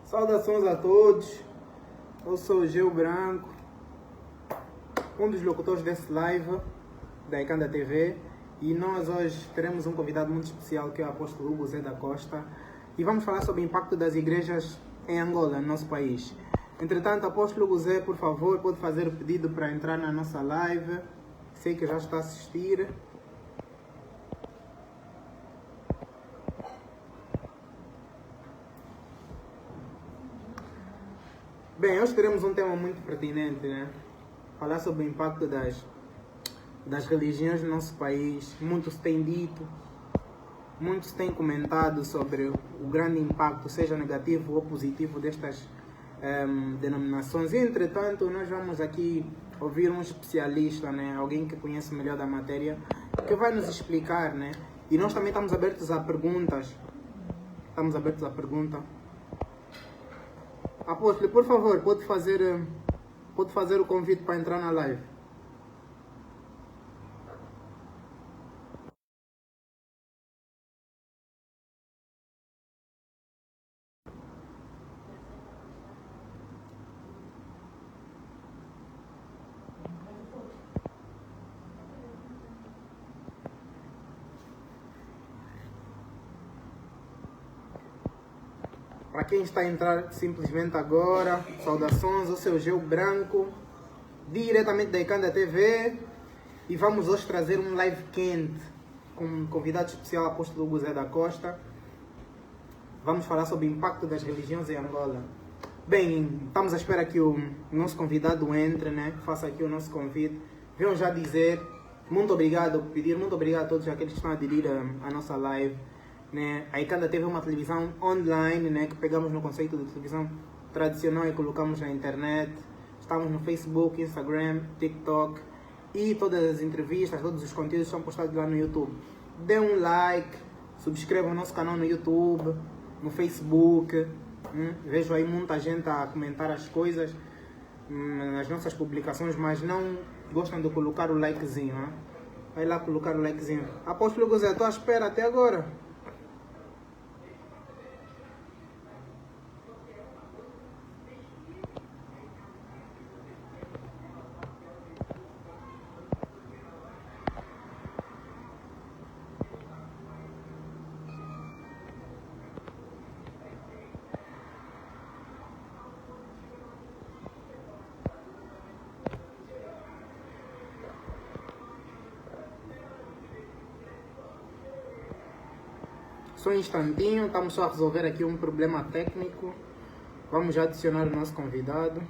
Saudações a todos, eu sou o Geo Branco, um dos locutores desse live da Icanda TV, e nós hoje teremos um convidado muito especial que é o apóstolo Hugo Zé da Costa, e vamos falar sobre o impacto das igrejas em Angola, no nosso país. Entretanto, apóstolo Hugo Zé, por favor, pode fazer o pedido para entrar na nossa live, sei que já está a assistir. Bem, hoje teremos um tema muito pertinente, né? Falar sobre o impacto das religiões no nosso país. Muitos têm dito, muitos têm comentado sobre o grande impacto, seja negativo ou positivo, destas denominações. E, entretanto, nós vamos aqui ouvir um especialista, né? Alguém que conhece melhor da matéria, que vai nos explicar, né? E nós também estamos abertos a perguntas. Estamos abertos a pergunta. Apóstolo, por favor, pode fazer o convite para entrar na live. Para quem está a entrar simplesmente agora, saudações, eu sou o Geo Branco, diretamente da Icanda TV, e vamos hoje trazer um live quente com um convidado especial, apóstolo Hugo Zé da Costa. Vamos falar sobre o impacto das religiões em Angola. Bem, estamos à espera que o nosso convidado entre, né? Faça aqui o nosso convite. Venham já dizer muito obrigado, pedir muito obrigado a todos aqueles que estão a aderir à nossa live. Né? A Icanda teve uma televisão online, né? Que pegamos no conceito de televisão tradicional e colocamos na internet. Estamos no Facebook, Instagram, TikTok, e todas as entrevistas, todos os conteúdos são postados lá no YouTube. Dê um like, subscreva o nosso canal no YouTube, no Facebook. Vejo aí muita gente a comentar as coisas nas nossas publicações, mas não gostam de colocar o likezinho. Hein? Vai lá colocar o likezinho. Apóstolo Hugo Zé, estou à espera até agora. Só um instantinho, estamos só a resolver aqui um problema técnico. Vamos já adicionar o nosso convidado.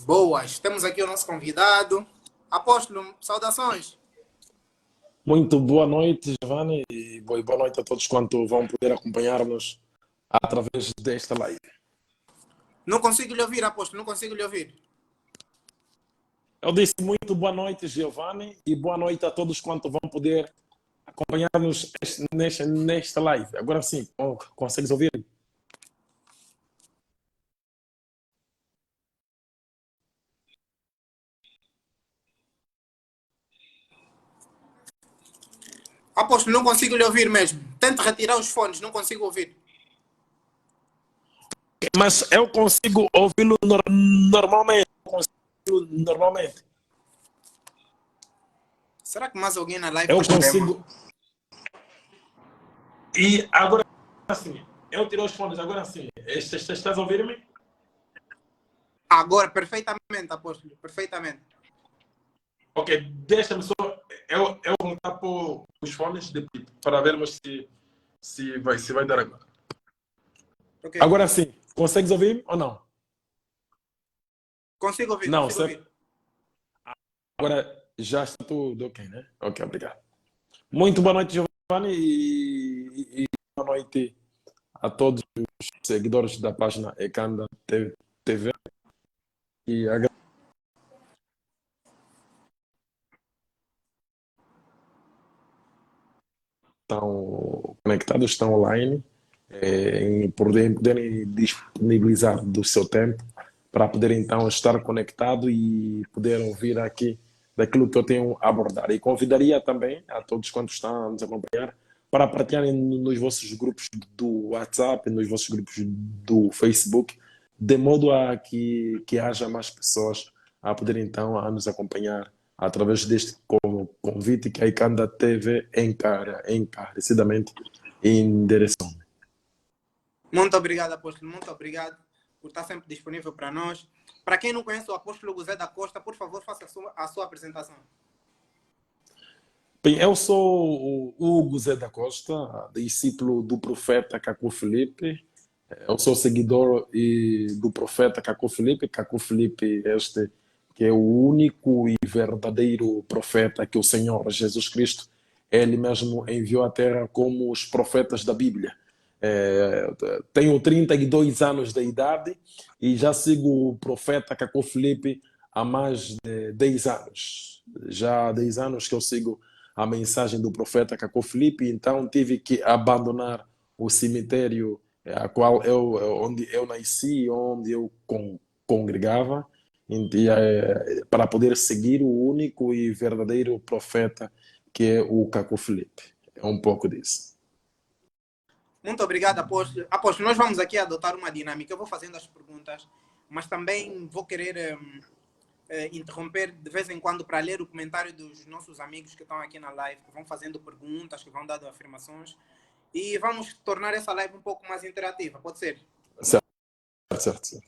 Boas, temos aqui o nosso convidado. Apóstolo, saudações. Muito boa noite, Giovanni, e boa noite a todos quanto vão poder acompanhar-nos através desta live. Não consigo lhe ouvir, apóstolo, não consigo lhe ouvir. Eu disse muito boa noite, Giovanni, e boa noite a todos quanto vão poder acompanhar-nos nesta live. Agora sim, consegues ouvir? Apóstolo, não consigo lhe ouvir mesmo. Tente retirar os fones, não consigo ouvir. Mas eu consigo ouvi-lo normalmente. Será que mais alguém na live Eu tem problema? consigo. E agora sim, eu tirei os fones, agora sim. Estás a ouvir-me? Agora, perfeitamente, apóstolo, perfeitamente. Ok, deixa-me só eu vou voltar para os fones para vermos se vai dar agora. Ok. Agora sim, consegues ouvir ou não? Consigo ouvir, Não, consigo certo? ouvir. Agora já está tudo ok, né? Ok, obrigado. Muito boa noite, Giovanni, e boa noite a todos os seguidores da página Ekanda TV. E estão conectados, estão online, em poderem disponibilizar do seu tempo para poder então estar conectado e poder ouvir aqui daquilo que eu tenho a abordar. E convidaria também a todos quantos estão a nos acompanhar para partilharem nos vossos grupos do WhatsApp, nos vossos grupos do Facebook, de modo a que haja mais pessoas a poder então a nos acompanhar através deste convite que a Icanda TV encarecidamente endereçou. Muito obrigado, apóstolo. Muito obrigado por estar sempre disponível para nós. Para quem não conhece o apóstolo José da Costa, por favor, faça a sua apresentação. Bem, eu sou o Hugo Zé da Costa, discípulo do profeta Caco Felipe. Eu sou seguidor do profeta Caco Felipe. Caco Felipe, este que é o único e verdadeiro profeta que o Senhor Jesus Cristo, ele mesmo enviou à Terra como os profetas da Bíblia. Tenho 32 anos de idade e já sigo o profeta Caco Felipe há mais de 10 anos. Já há 10 anos que eu sigo a mensagem do profeta Caco Felipe, então tive que abandonar o cemitério a qual onde eu nasci, onde eu congregava, para poder seguir o único e verdadeiro profeta que é o Caco Felipe. É um pouco disso. Muito obrigado, apóstolo. Apóstolo, nós vamos aqui adotar uma dinâmica. Eu vou fazendo as perguntas, mas também vou querer interromper de vez em quando para ler o comentário dos nossos amigos que estão aqui na live, que vão fazendo perguntas, que vão dando afirmações. E vamos tornar essa live um pouco mais interativa, pode ser? Certo.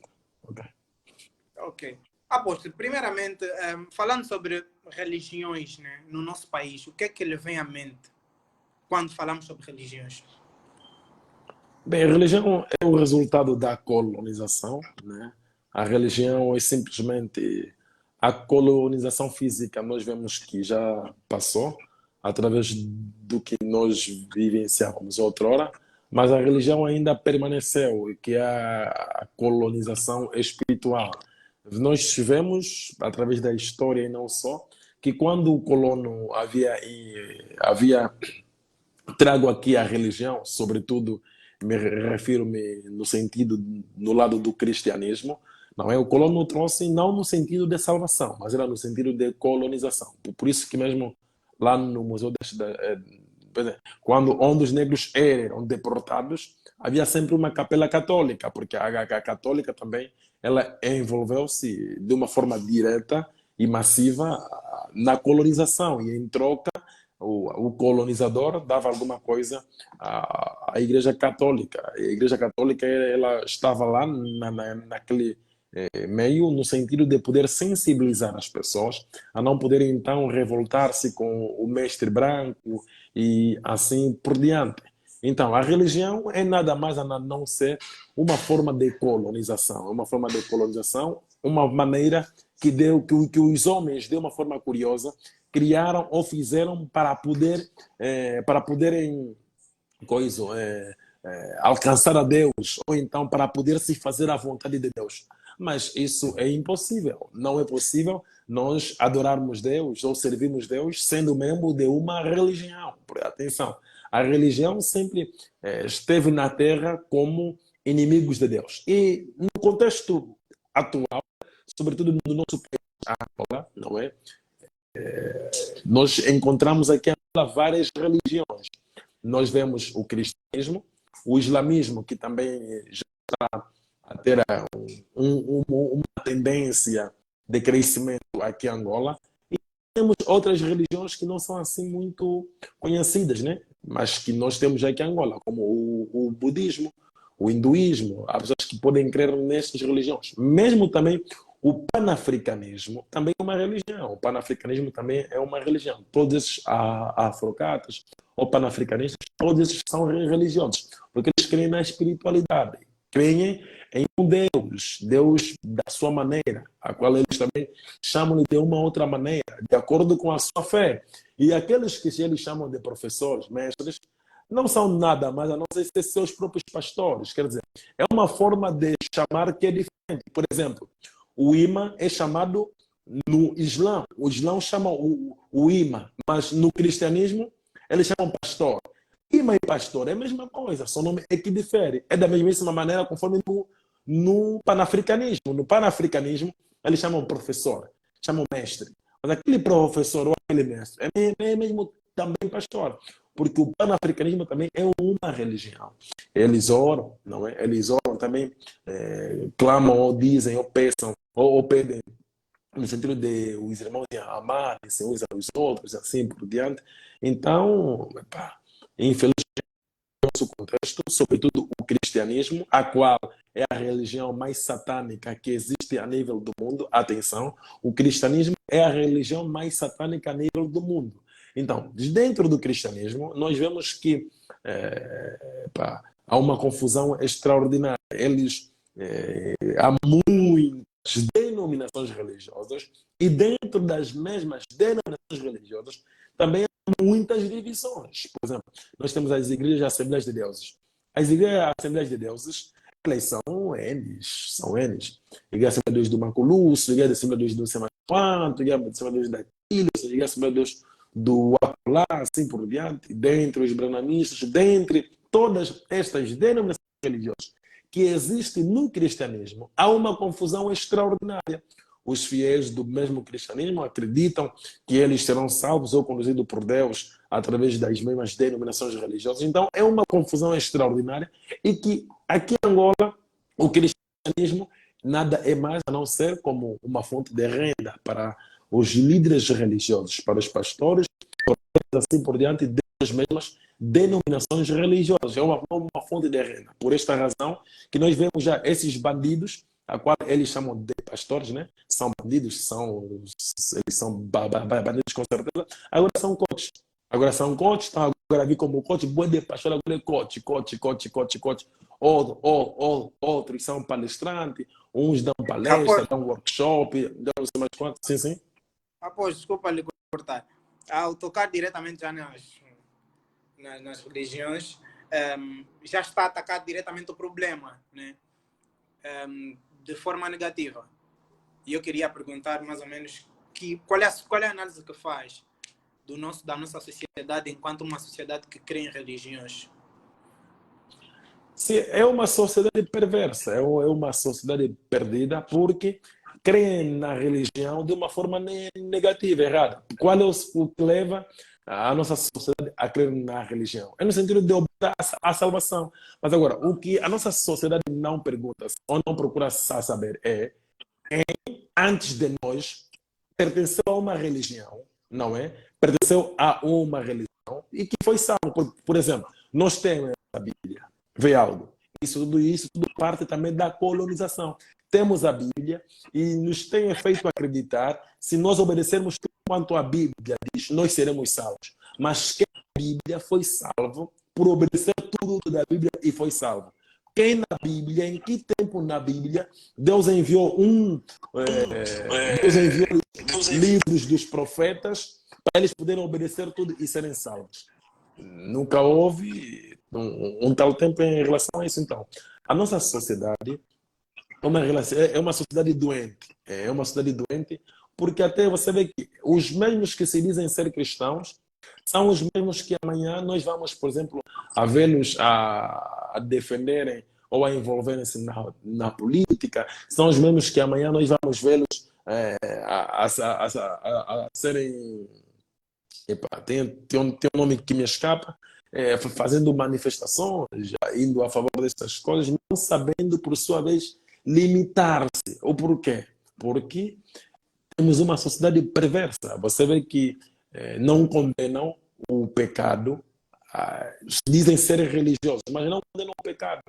Ok. Apóstolo, primeiramente, falando sobre religiões, né, no nosso país, o que é que lhe vem à mente quando falamos sobre religiões? Bem, a religião é o resultado da colonização, né? A religião é simplesmente a colonização física. Nós vemos que já passou através do que nós vivenciávamos outrora, mas a religião ainda permaneceu, que é a colonização espiritual. Nós tivemos, através da história e não só, que quando o colono havia trago aqui a religião, sobretudo me refiro-me no sentido, no lado do cristianismo, não é? O colono trouxe não no sentido de salvação, mas era no sentido de colonização. Por isso que mesmo lá no Museu onde os negros eram deportados, havia sempre uma capela católica, porque a católica também ela envolveu-se de uma forma direta e massiva na colonização, e em troca o colonizador dava alguma coisa à Igreja Católica. A Igreja Católica ela estava lá naquele meio, no sentido de poder sensibilizar as pessoas a não poderem então revoltar-se com o mestre branco e assim por diante. Então, a religião é nada mais a não ser uma forma de colonização, uma maneira que os homens, de uma forma curiosa, criaram ou fizeram para poderem alcançar a Deus, ou então para poder se fazer a vontade de Deus. Mas isso é impossível. Não é possível nós adorarmos Deus ou servirmos Deus sendo membro de uma religião. Atenção, a religião sempre esteve na Terra como inimigos de Deus. E no contexto atual, sobretudo no nosso país, Angola, não é? Nós encontramos aqui várias religiões. Nós vemos o cristianismo, o islamismo, que também já está a ter uma tendência de crescimento aqui em Angola. E temos outras religiões que não são assim muito conhecidas, né? Mas que nós temos aqui em Angola, como o budismo, o hinduísmo. Há pessoas que podem crer nestas religiões. Mesmo também O panafricanismo também é uma religião. O panafricanismo também é uma religião. Todos esses afrocatas ou panafricanistas, todos esses são religiosos, porque eles creem na espiritualidade, creem em um Deus, Deus da sua maneira, a qual eles também chamam de uma outra maneira, de acordo com a sua fé. E aqueles que eles chamam de professores, mestres, não são nada mais a não ser seus próprios pastores. Quer dizer, é uma forma de chamar que é diferente. Por exemplo, o imã é chamado no Islã. O Islã chama o imã, mas no cristianismo eles chamam pastor. Imã e pastor é a mesma coisa, só o nome é que difere. É da mesma maneira conforme no panafricanismo. No panafricanismo eles chamam professor, chamam mestre. Mas aquele professor ou aquele mestre é mesmo também pastor. Porque o panafricanismo também é uma religião. Eles oram, não é? Eles oram também, clamam ou dizem ou peçam ou pedem no sentido de os irmãos amarem-se uns aos outros, assim por diante. Então, epá, infelizmente, no nosso contexto, sobretudo o cristianismo, a qual é a religião mais satânica que existe a nível do mundo, atenção, o cristianismo é a religião mais satânica a nível do mundo. Então, dentro do cristianismo, nós vemos que epá, há uma confusão extraordinária. Há muitas denominações religiosas e dentro das mesmas denominações religiosas também há muitas divisões. Por exemplo, nós temos as igrejas Assembleias de Deuses. As igrejas Assembleias de Deuses, elas são N's. Igreja Assembleia de Deus do Maculuço, Igreja Assembleia de Deus do Semana Quanto, Igreja Assembleia de Deus da Ilha, Igreja Assembleia de Deus do Acolá, assim por diante, dentre os branamistas, dentre todas estas denominações religiosas que existe no cristianismo, há uma confusão extraordinária. Os fiéis do mesmo cristianismo acreditam que eles serão salvos ou conduzidos por Deus através das mesmas denominações religiosas. Então, é uma confusão extraordinária e que aqui em Angola, o cristianismo nada é mais a não ser como uma fonte de renda para os líderes religiosos, para os pastores, assim por diante, das mesmas denominações religiosas. É uma fonte de renda. Por esta razão que nós vemos já esses bandidos, a qual eles chamam de pastores, né? São bandidos, eles são bandidos com certeza. Agora são coaches. Agora são coaches, estão agora a vir como coach, boi de pastor, agora é coach. Outros são palestrantes, uns dão palestra, dão workshop, dão não sei mais quanto. Sim, sim. Após, desculpa lhe cortar. Ao tocar diretamente já nas religiões, já está a atacar diretamente o problema, né? De forma negativa. E eu queria perguntar mais ou menos qual é a análise que faz da nossa sociedade enquanto uma sociedade que crê em religiões. Sim, é uma sociedade perversa, é uma sociedade perdida porque creem na religião de uma forma negativa, errada. Qual é o que leva a nossa sociedade a crer na religião? É no sentido de obter a salvação. Mas agora, o que a nossa sociedade não pergunta ou não procura saber é antes de nós, pertenceu a uma religião, não é? Pertenceu a uma religião e que foi salvo. Por exemplo, nós temos a Bíblia, vê algo. Tudo parte também da colonização. Temos a Bíblia e nos tem feito acreditar, se nós obedecermos tudo quanto a Bíblia diz, nós seremos salvos. Mas quem a Bíblia foi salvo por obedecer tudo da Bíblia e foi salvo. Quem na Bíblia, em que tempo na Bíblia, Deus enviou livros dos profetas para eles poderem obedecer tudo e serem salvos? Nunca houve um tal tempo em relação a isso. Então, a nossa sociedade é uma sociedade doente. É uma sociedade doente porque até você vê que os mesmos que se dizem ser cristãos são os mesmos que amanhã nós vamos, por exemplo, a vê-los a defenderem ou a envolverem-se na política, são os mesmos que amanhã nós vamos vê-los a serem... Epa, tem um nome que me escapa, fazendo manifestações, indo a favor dessas coisas, não sabendo, por sua vez, limitar-se. O porquê? Porque temos uma sociedade perversa. Você vê que não condenam o pecado, dizem ser religiosos, mas não condenam o pecado.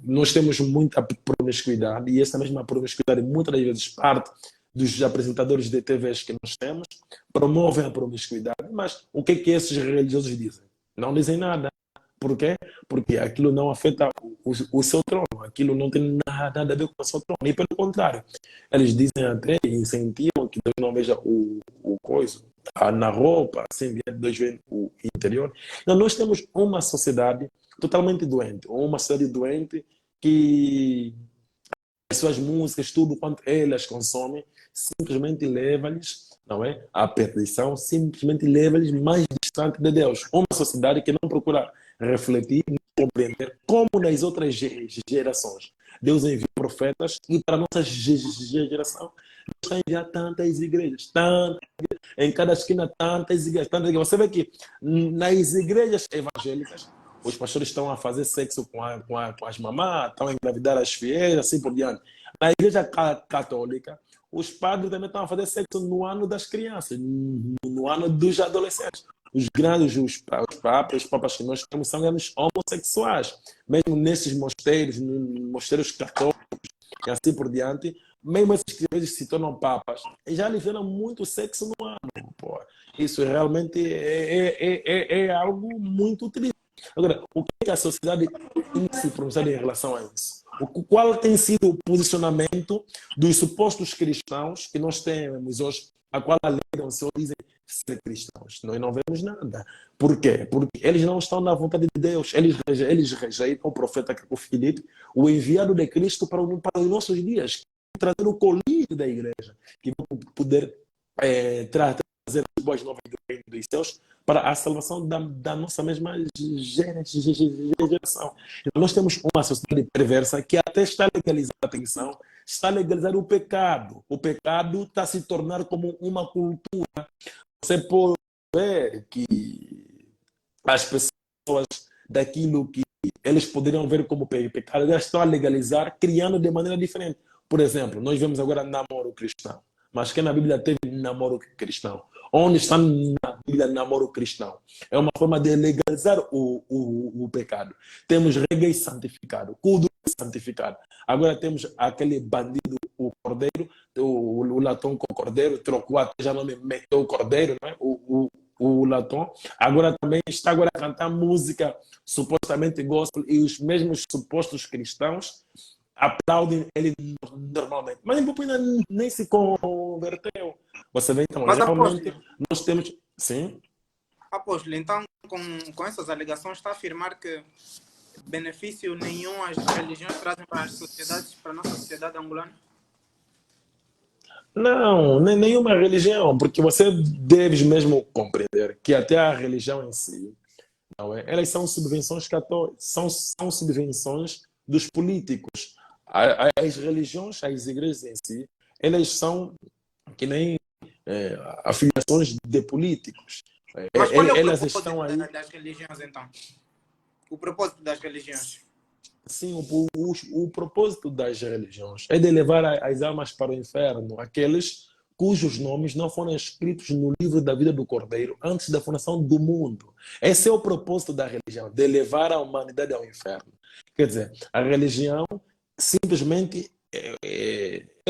nós temos muita promiscuidade e essa mesma promiscuidade muitas das vezes parte dos apresentadores de TVs que nós temos, promovem a promiscuidade, mas o que esses religiosos dizem? Não dizem nada. Por quê? Porque aquilo não afeta o seu trono, aquilo não tem nada a ver com o seu trono, e pelo contrário, eles dizem até e incentivam que Deus não veja o coisa, na roupa, assim, Deus vê o interior. Então, nós temos uma sociedade totalmente doente, ou uma sociedade doente que as suas músicas, tudo quanto elas consomem, simplesmente leva-lhes, não é, à perdição, simplesmente leva-lhes mais distante de Deus. Uma sociedade que não procura refletir, compreender como nas outras gerações Deus enviou profetas e para a nossa geração Deus está enviando tantas igrejas, em cada esquina tantas igrejas, tantas igrejas. Você vê que nas igrejas evangélicas os pastores estão a fazer sexo com as mamás, estão a engravidar as fiéis, assim por diante. Na igreja católica, os padres também estão a fazer sexo no ano das crianças, no ano dos adolescentes. Os grandes, os papas que nós temos são grandes homossexuais. Mesmo nesses mosteiros, mosteiros católicos e assim por diante, mesmo esses que às vezes se tornam papas, já liberam muito sexo no ano. Pô. Isso realmente é algo muito triste. Agora, o que a sociedade tem se pronunciado em relação a isso? Qual tem sido o posicionamento dos supostos cristãos que nós temos hoje, a qual alegam, se dizem ser cristãos? Nós não vemos nada. Por quê? Porque eles não estão na vontade de Deus. Eles rejeitam o profeta Filipe, o enviado de Cristo para os nossos dias, trazer o colírio da igreja, que vai poder trazer as boas novas do reino dos céus para a salvação da nossa mesma geração. Então, nós temos uma sociedade perversa que até está legalizando a atenção, está legalizando o pecado. O pecado está se tornando como uma cultura. Você pode ver que as pessoas daquilo que eles poderiam ver como pecado, elas estão a legalizar, criando de maneira diferente. Por exemplo, nós vemos agora namoro cristão. Mas que na Bíblia teve namoro cristão? Onde está na Bíblia namoro cristão? É uma forma de legalizar o pecado. Temos reggae santificado, kudu santificado. Agora temos aquele bandido, o cordeiro, o latão com o cordeiro, trocou até já não me meteu o cordeiro, né? O latão. Agora também está agora a cantar música supostamente gospel e os mesmos supostos cristãos aplaudem ele normalmente. Mas o povo ainda nem se converteu. Você vê, então, Mas realmente apóstolo, nós temos. Sim? apóstolo, então com essas alegações está a afirmar que benefício nenhum as religiões trazem para as sociedades, para a nossa sociedade angolana? Não, nenhuma religião, porque você deve mesmo compreender que até a religião em si, não é? Elas são subvenções católicas, são subvenções dos políticos. As religiões, as igrejas em si, elas são que nem afiliações de políticos. Mas qual é o Elas propósito estão aí. das religiões, então? O propósito das religiões? Sim, o propósito das religiões é de levar as almas para o inferno, aqueles cujos nomes não foram escritos no livro da vida do Cordeiro antes da fundação do mundo. Esse é o propósito da religião, de levar a humanidade ao inferno. Quer dizer, a religião simplesmente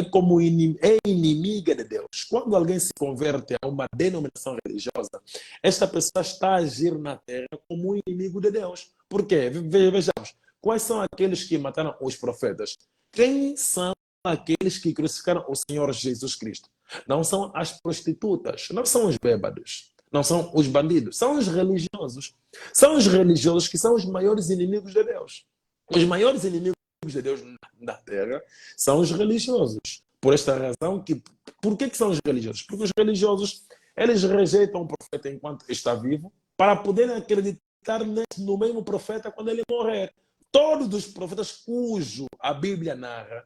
como é inimiga de Deus. Quando alguém se converte a uma denominação religiosa, esta pessoa está a agir na terra como um inimigo de Deus. Por quê? Vejamos. Quais são aqueles que mataram os profetas? Quem são aqueles que crucificaram o Senhor Jesus Cristo? Não são as prostitutas, não são os bêbados, não são os bandidos, são os religiosos. São os religiosos que são os maiores inimigos de Deus. Os maiores inimigos de Deus na terra são os religiosos. Por esta razão, por que são os religiosos? Porque os religiosos, eles rejeitam o profeta enquanto está vivo para poderem acreditar no mesmo profeta quando ele morrer. Todos os profetas cujo a Bíblia narra,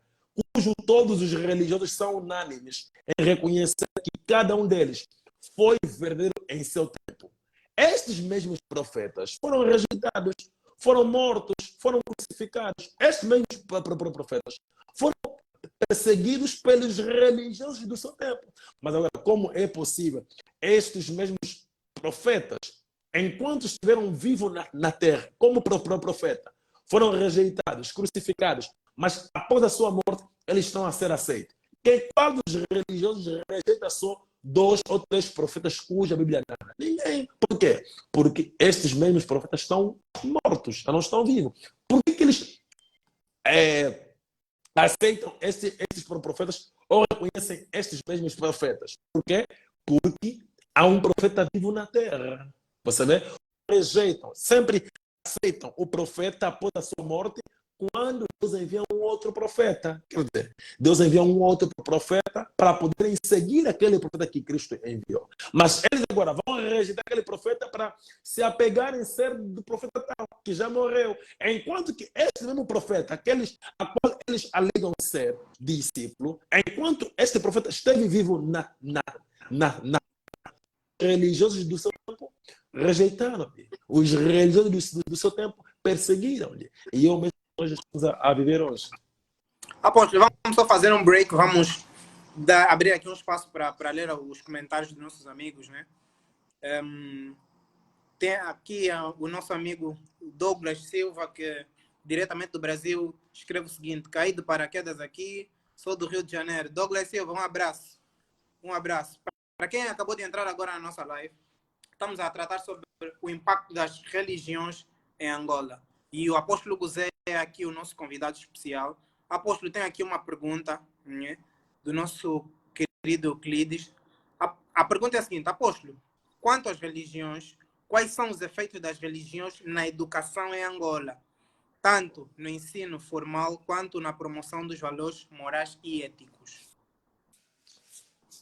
cujo todos os religiosos são unânimes em reconhecer que cada um deles foi verdadeiro em seu tempo. Estes mesmos profetas foram rejeitados, foram mortos, foram crucificados. Estes mesmos profetas foram perseguidos pelos religiosos do seu tempo. Mas agora, como é possível estes mesmos profetas, enquanto estiveram vivos na terra, como profeta, foram rejeitados, crucificados, mas após a sua morte, eles estão a ser aceitos. Qual dos religiosos rejeita só 2 ou 3 profetas cuja Bíblia narra? Ninguém. Por quê? Porque estes mesmos profetas estão mortos, não estão vivos. Por que eles aceitam esses profetas ou reconhecem estes mesmos profetas? Por quê? Porque há um profeta vivo na terra. Você vê? Rejeitam, sempre aceitam o profeta após a sua morte quando Deus envia um outro profeta. Quer dizer, Deus envia um outro profeta para poderem seguir aquele profeta que Cristo enviou. Mas eles agora vão rejeitar aquele profeta para se apegarem a ser do profeta tal, que já morreu. Enquanto que esse mesmo profeta, aqueles a qual eles alegam ser discípulo, enquanto este profeta esteve vivo na religiosos do seu tempo, rejeitaram-lhe. Os religiosos do seu tempo perseguiram-lhe. E eu mesmo nós estamos a viver hoje. Apóstolo, vamos só fazer um break, vamos abrir aqui um espaço para ler os comentários dos nossos amigos, né? Tem aqui o nosso amigo Douglas Silva, que diretamente do Brasil, escreve o seguinte: caí de paraquedas aqui, sou do Rio de Janeiro. Douglas Silva, um abraço. Um abraço. Para quem acabou de entrar agora na nossa live, estamos a tratar sobre o impacto das religiões em Angola. E o apóstolo Guzé é aqui o nosso convidado especial. Apóstolo, tem aqui uma pergunta, né, do nosso querido Euclides. A pergunta é a seguinte: apóstolo, quanto às religiões, quais são os efeitos das religiões na educação em Angola, tanto no ensino formal quanto na promoção dos valores morais e éticos?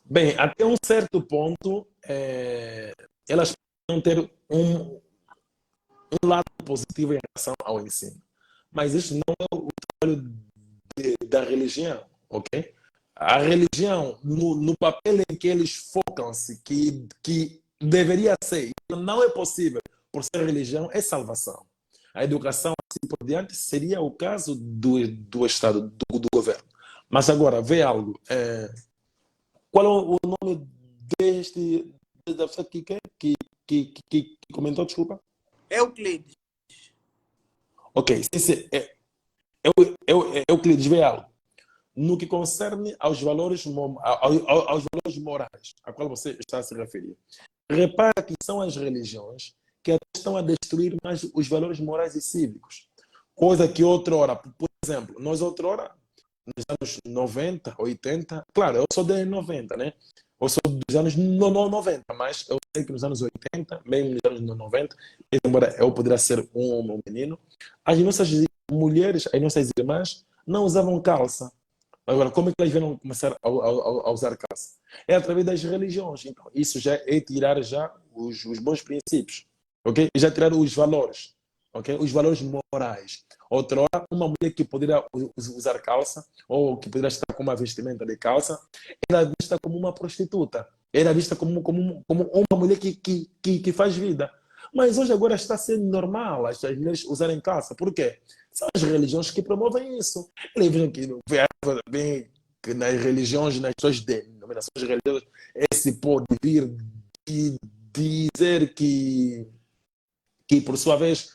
Bem, até um certo ponto, elas podem ter um lado positivo em relação ao ensino. Mas isso não é o trabalho da religião, ok? A religião, no papel em que eles focam-se, que deveria ser, não é possível por ser religião, é salvação. A educação, assim por diante, seria o caso do Estado, do governo. Mas agora, vê algo. Qual é o nome da pessoa que comentou, desculpa? Euclides. Ok, Euclides, vê algo. No que concerne aos valores morais, a qual você está a se referir. Repara que são as religiões que estão a destruir mais os valores morais e cívicos. Coisa que outrora, por exemplo, nós outrora, nos anos 90, 80, claro, eu sou de 90, né? Eu sou dos anos 90, mas eu sei que nos anos 80, mesmo nos anos 90, embora eu pudesse ser um menino, as nossas mulheres, as nossas irmãs, não usavam calça. Agora, como é que elas vão começar a usar calça? É através das religiões. Então, isso já é tirar já os bons princípios, ok? Já tirar os valores, ok? Os valores morais. Outrora, uma mulher que poderia usar calça ou que poderia estar com uma vestimenta de calça era vista como uma prostituta. Era vista como uma mulher que faz vida. Mas hoje agora está sendo normal as mulheres usarem calça. Por quê? São as religiões que promovem isso. Eles vejam que bem que nas religiões, nas suas denominações religiosas, esse pode vir e dizer que por sua vez,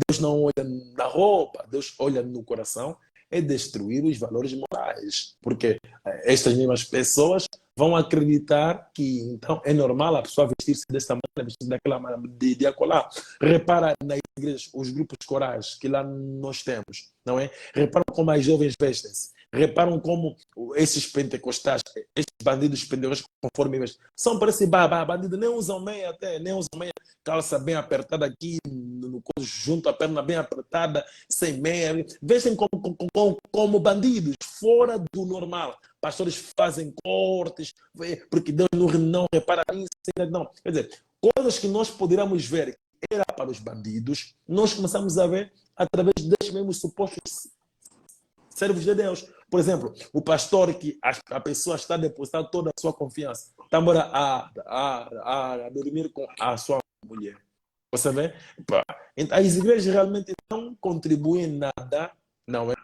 Deus não olha na roupa, Deus olha no coração, é destruir os valores morais. Porque estas mesmas pessoas vão acreditar que então é normal a pessoa vestir-se desta maneira, vestir-se daquela maneira, de acolá. Repara nas igrejas, os grupos corais que lá nós temos, não é? Repara como as jovens vestem-se. Reparam como esses pentecostais, esses bandidos pentecostais, conforme vestem, são parecem bandidos, nem usam meia até, nem usam meia, calça bem apertada aqui, junto à perna bem apertada, sem meia, vestem como bandidos, fora do normal. Pastores fazem cortes, porque Deus não repara nisso, não. Quer dizer, coisas que nós poderíamos ver que era para os bandidos, nós começamos a ver através desses mesmos supostos servos de Deus. Por exemplo, o pastor que a pessoa está depositando toda a sua confiança, está agora a dormir com a sua mulher. Você vê? Então, as igrejas realmente não contribuem nada, não é?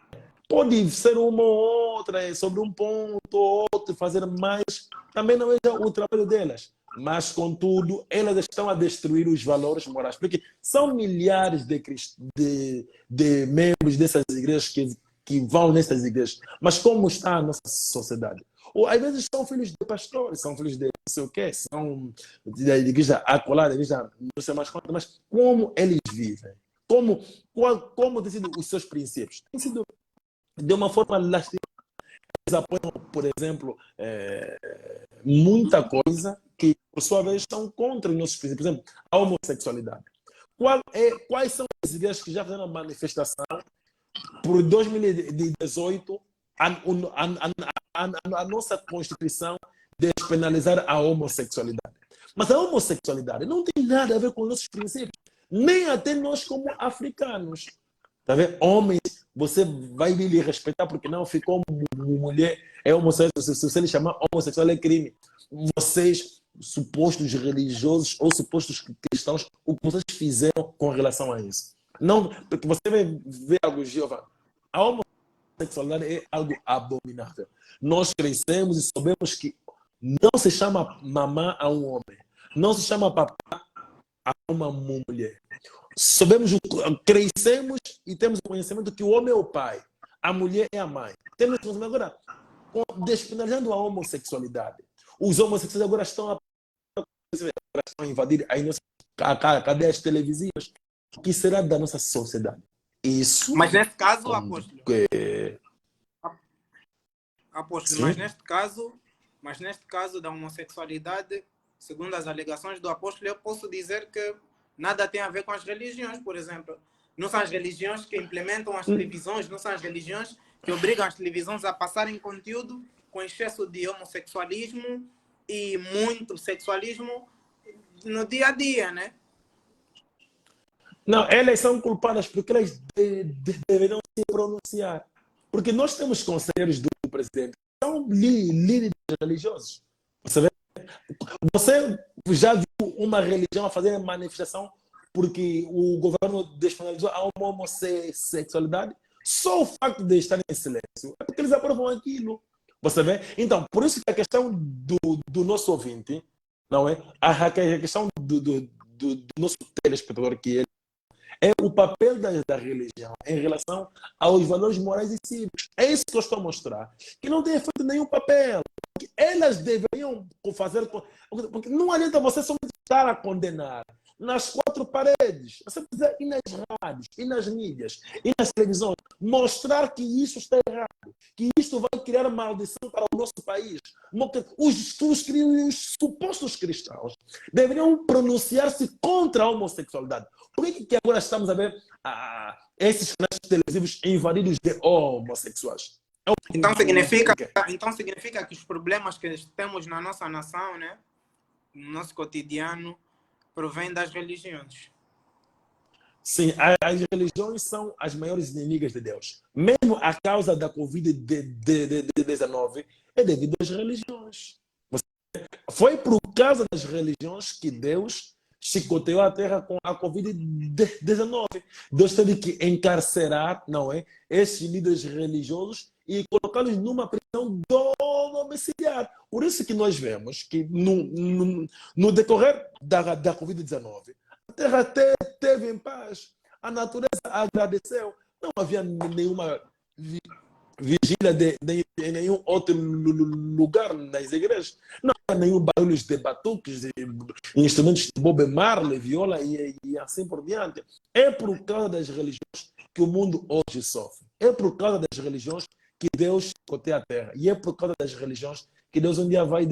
Pode ser uma ou outra, sobre um ponto ou outro, fazer mais, também não é o trabalho delas. mas, contudo, elas estão a destruir os valores morais, porque são milhares de membros dessas igrejas que vão nessas igrejas. Mas como está a nossa sociedade? Ou, às vezes são filhos de pastores, são filhos de não sei o quê, são da igreja acolá, da igreja não sei mais quanto, mas como eles vivem? Como têm sido os seus princípios? Tem sido de uma forma lascivia. Eles apoiam, por exemplo, muita coisa que, por sua vez, são contra os nossos princípios. Por exemplo, a homossexualidade. Quais são as igrejas que já fizeram a manifestação por 2018 a nossa Constituição despenalizar a homossexualidade? Mas a homossexualidade não tem nada a ver com os nossos princípios, nem até nós como africanos. Tá vendo? Homens, você vai lhe respeitar porque não ficou mulher, é homossexual. Se você lhe chamar homossexual, é crime. Vocês, supostos religiosos ou supostos cristãos, o que vocês fizeram com relação a isso? Não, porque você vai ver algo, Giovanni. A homossexualidade é algo abominável. Nós crescemos e sabemos que não se chama mamã a um homem, não se chama papá a uma mulher. Sabemos, crescemos e temos o conhecimento que o homem é o pai, a mulher é a mãe. Temos agora, despenalizando a homossexualidade. Os homossexuais agora estão a invadir as nossas cadeias televisivas. O que será da nossa sociedade? Isso. Mas neste caso, apóstolo. Sim. Mas neste caso da homossexualidade, segundo as alegações do apóstolo, eu posso dizer que nada tem a ver com as religiões, por exemplo. Não são as religiões que implementam as televisões, não são as religiões que obrigam as televisões a passarem conteúdo com excesso de homossexualismo e muito sexualismo no dia a dia, né? Não, elas são culpadas porque elas deveriam se pronunciar. Porque nós temos conselheiros do presidente que são líderes religiosos. Você já viu uma religião a fazer manifestação porque o governo despenalizou a homossexualidade? Só o facto de estarem em silêncio é porque eles aprovam aquilo. Você vê? Então, por isso que a questão do nosso ouvinte, não é? A questão do nosso telespectador, que é o papel da religião em relação aos valores morais e cívicos. É isso que eu estou a mostrar. Que não tem feito nenhum papel. Que elas deveriam fazer. Porque não adianta você só estar a condenar nas quatro paredes. Você precisa ir nas rádios, ir nas mídias, ir nas televisões, mostrar que isso está errado, que isto vai criar maldição para o nosso país. Os supostos cristãos deveriam pronunciar-se contra a homossexualidade. Por que agora estamos a ver esses canais televisivos invadidos de homossexuais? Então significa que os problemas que temos na nossa nação, né, no nosso cotidiano, provém das religiões. Sim, as religiões são as maiores inimigas de Deus. Mesmo a causa da Covid-19 é devido às religiões. Foi por causa das religiões que Deus chicoteou a terra com a Covid-19. Deus teve que encarcerar, não é, esses líderes religiosos e colocá-los numa prisão domiciliar. Por isso que nós vemos que no decorrer da Covid-19, a terra teve em paz, a natureza agradeceu, não havia nenhuma vigília em nenhum outro lugar nas igrejas, não havia nenhum barulho de batuques, instrumentos de Bob Marley, viola e assim por diante. É por causa das religiões que o mundo hoje sofre. É por causa das religiões que Deus chicoteia a terra. E é por causa das religiões que Deus um dia vai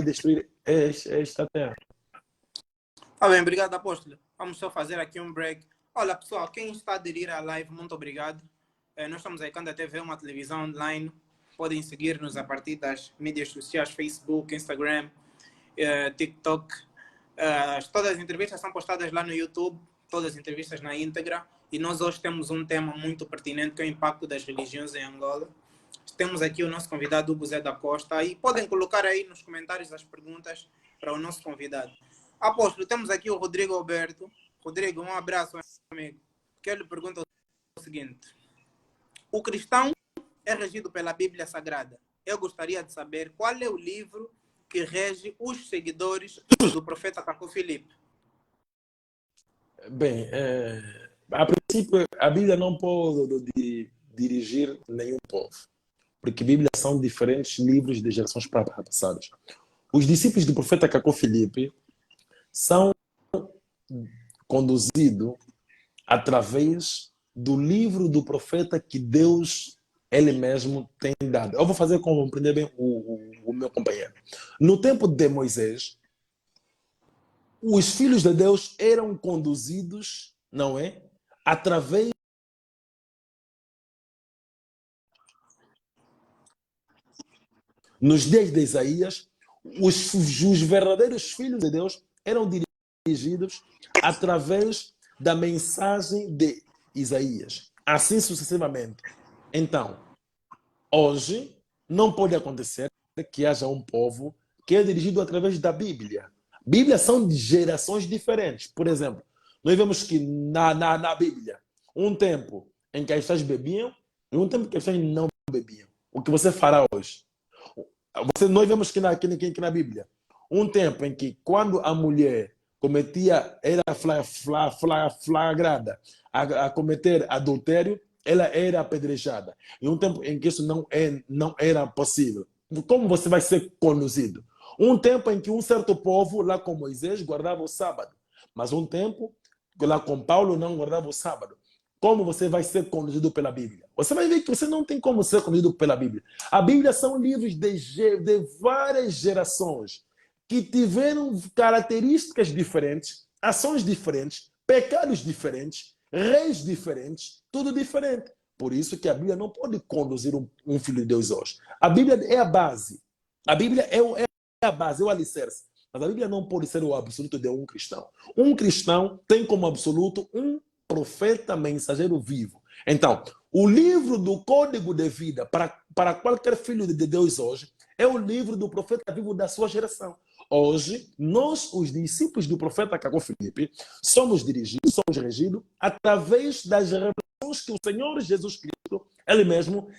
destruir esta terra. Tá bem, obrigado, apóstolo. Vamos só fazer aqui um break. Olha, pessoal, quem está a aderir à live, muito obrigado. Nós estamos aí Kanda TV, uma televisão online. Podem seguir-nos a partir das mídias sociais, Facebook, Instagram, TikTok. Todas as entrevistas são postadas lá no YouTube, todas as entrevistas na íntegra. E nós hoje temos um tema muito pertinente, que é o impacto das religiões em Angola. Temos aqui o nosso convidado, Hugo Zé da Costa. E podem colocar aí nos comentários as perguntas para o nosso convidado. Apóstolo, temos aqui o Rodrigo Alberto. Rodrigo, um abraço, amigo. Que ele pergunta o seguinte: o cristão é regido pela Bíblia Sagrada. Eu gostaria de saber qual é o livro que rege os seguidores do profeta Caco Filipe? Bem, a princípio, a Bíblia não pode dirigir nenhum povo, porque a Bíblia são diferentes livros de gerações passadas. Os discípulos do profeta Caco Filipe são conduzidos através do livro do profeta que Deus, Ele mesmo, tem dado. Eu vou fazer compreender bem o meu companheiro. No tempo de Moisés, os filhos de Deus eram conduzidos, não é? Através. Nos dias de Isaías, os verdadeiros filhos de Deus eram dirigidos através da mensagem de Isaías, assim sucessivamente. Então, hoje, não pode acontecer que haja um povo que é dirigido através da Bíblia. Bíblias são de gerações diferentes. Por exemplo, nós vemos que na Bíblia, um tempo em que as pessoas bebiam e um tempo que as pessoas não bebiam. O que você fará hoje? Nós vemos que na Bíblia, um tempo em que quando a mulher era flagrada a cometer adultério, ela era apedrejada. E um tempo em que isso não era possível. Como você vai ser conduzido? Um tempo em que um certo povo, lá com Moisés, guardava o sábado. Mas um tempo, lá com Paulo, não guardava o sábado. Como você vai ser conduzido pela Bíblia? Você vai ver que você não tem como ser conduzido pela Bíblia. A Bíblia são livros de várias gerações que tiveram características diferentes, ações diferentes, pecados diferentes, reis diferentes, tudo diferente. Por isso que a Bíblia não pode conduzir um filho de Deus hoje. A Bíblia é a base. A Bíblia é a base, é o alicerce. Mas a Bíblia não pode ser o absoluto de um cristão. Um cristão tem como absoluto um profeta mensageiro vivo. Então, o livro do Código de Vida para qualquer filho de Deus hoje é o livro do profeta vivo da sua geração. Hoje, nós, os discípulos do profeta Caco Filipe, somos dirigidos, somos regidos através das revelações que o Senhor Jesus Cristo, Ele mesmo,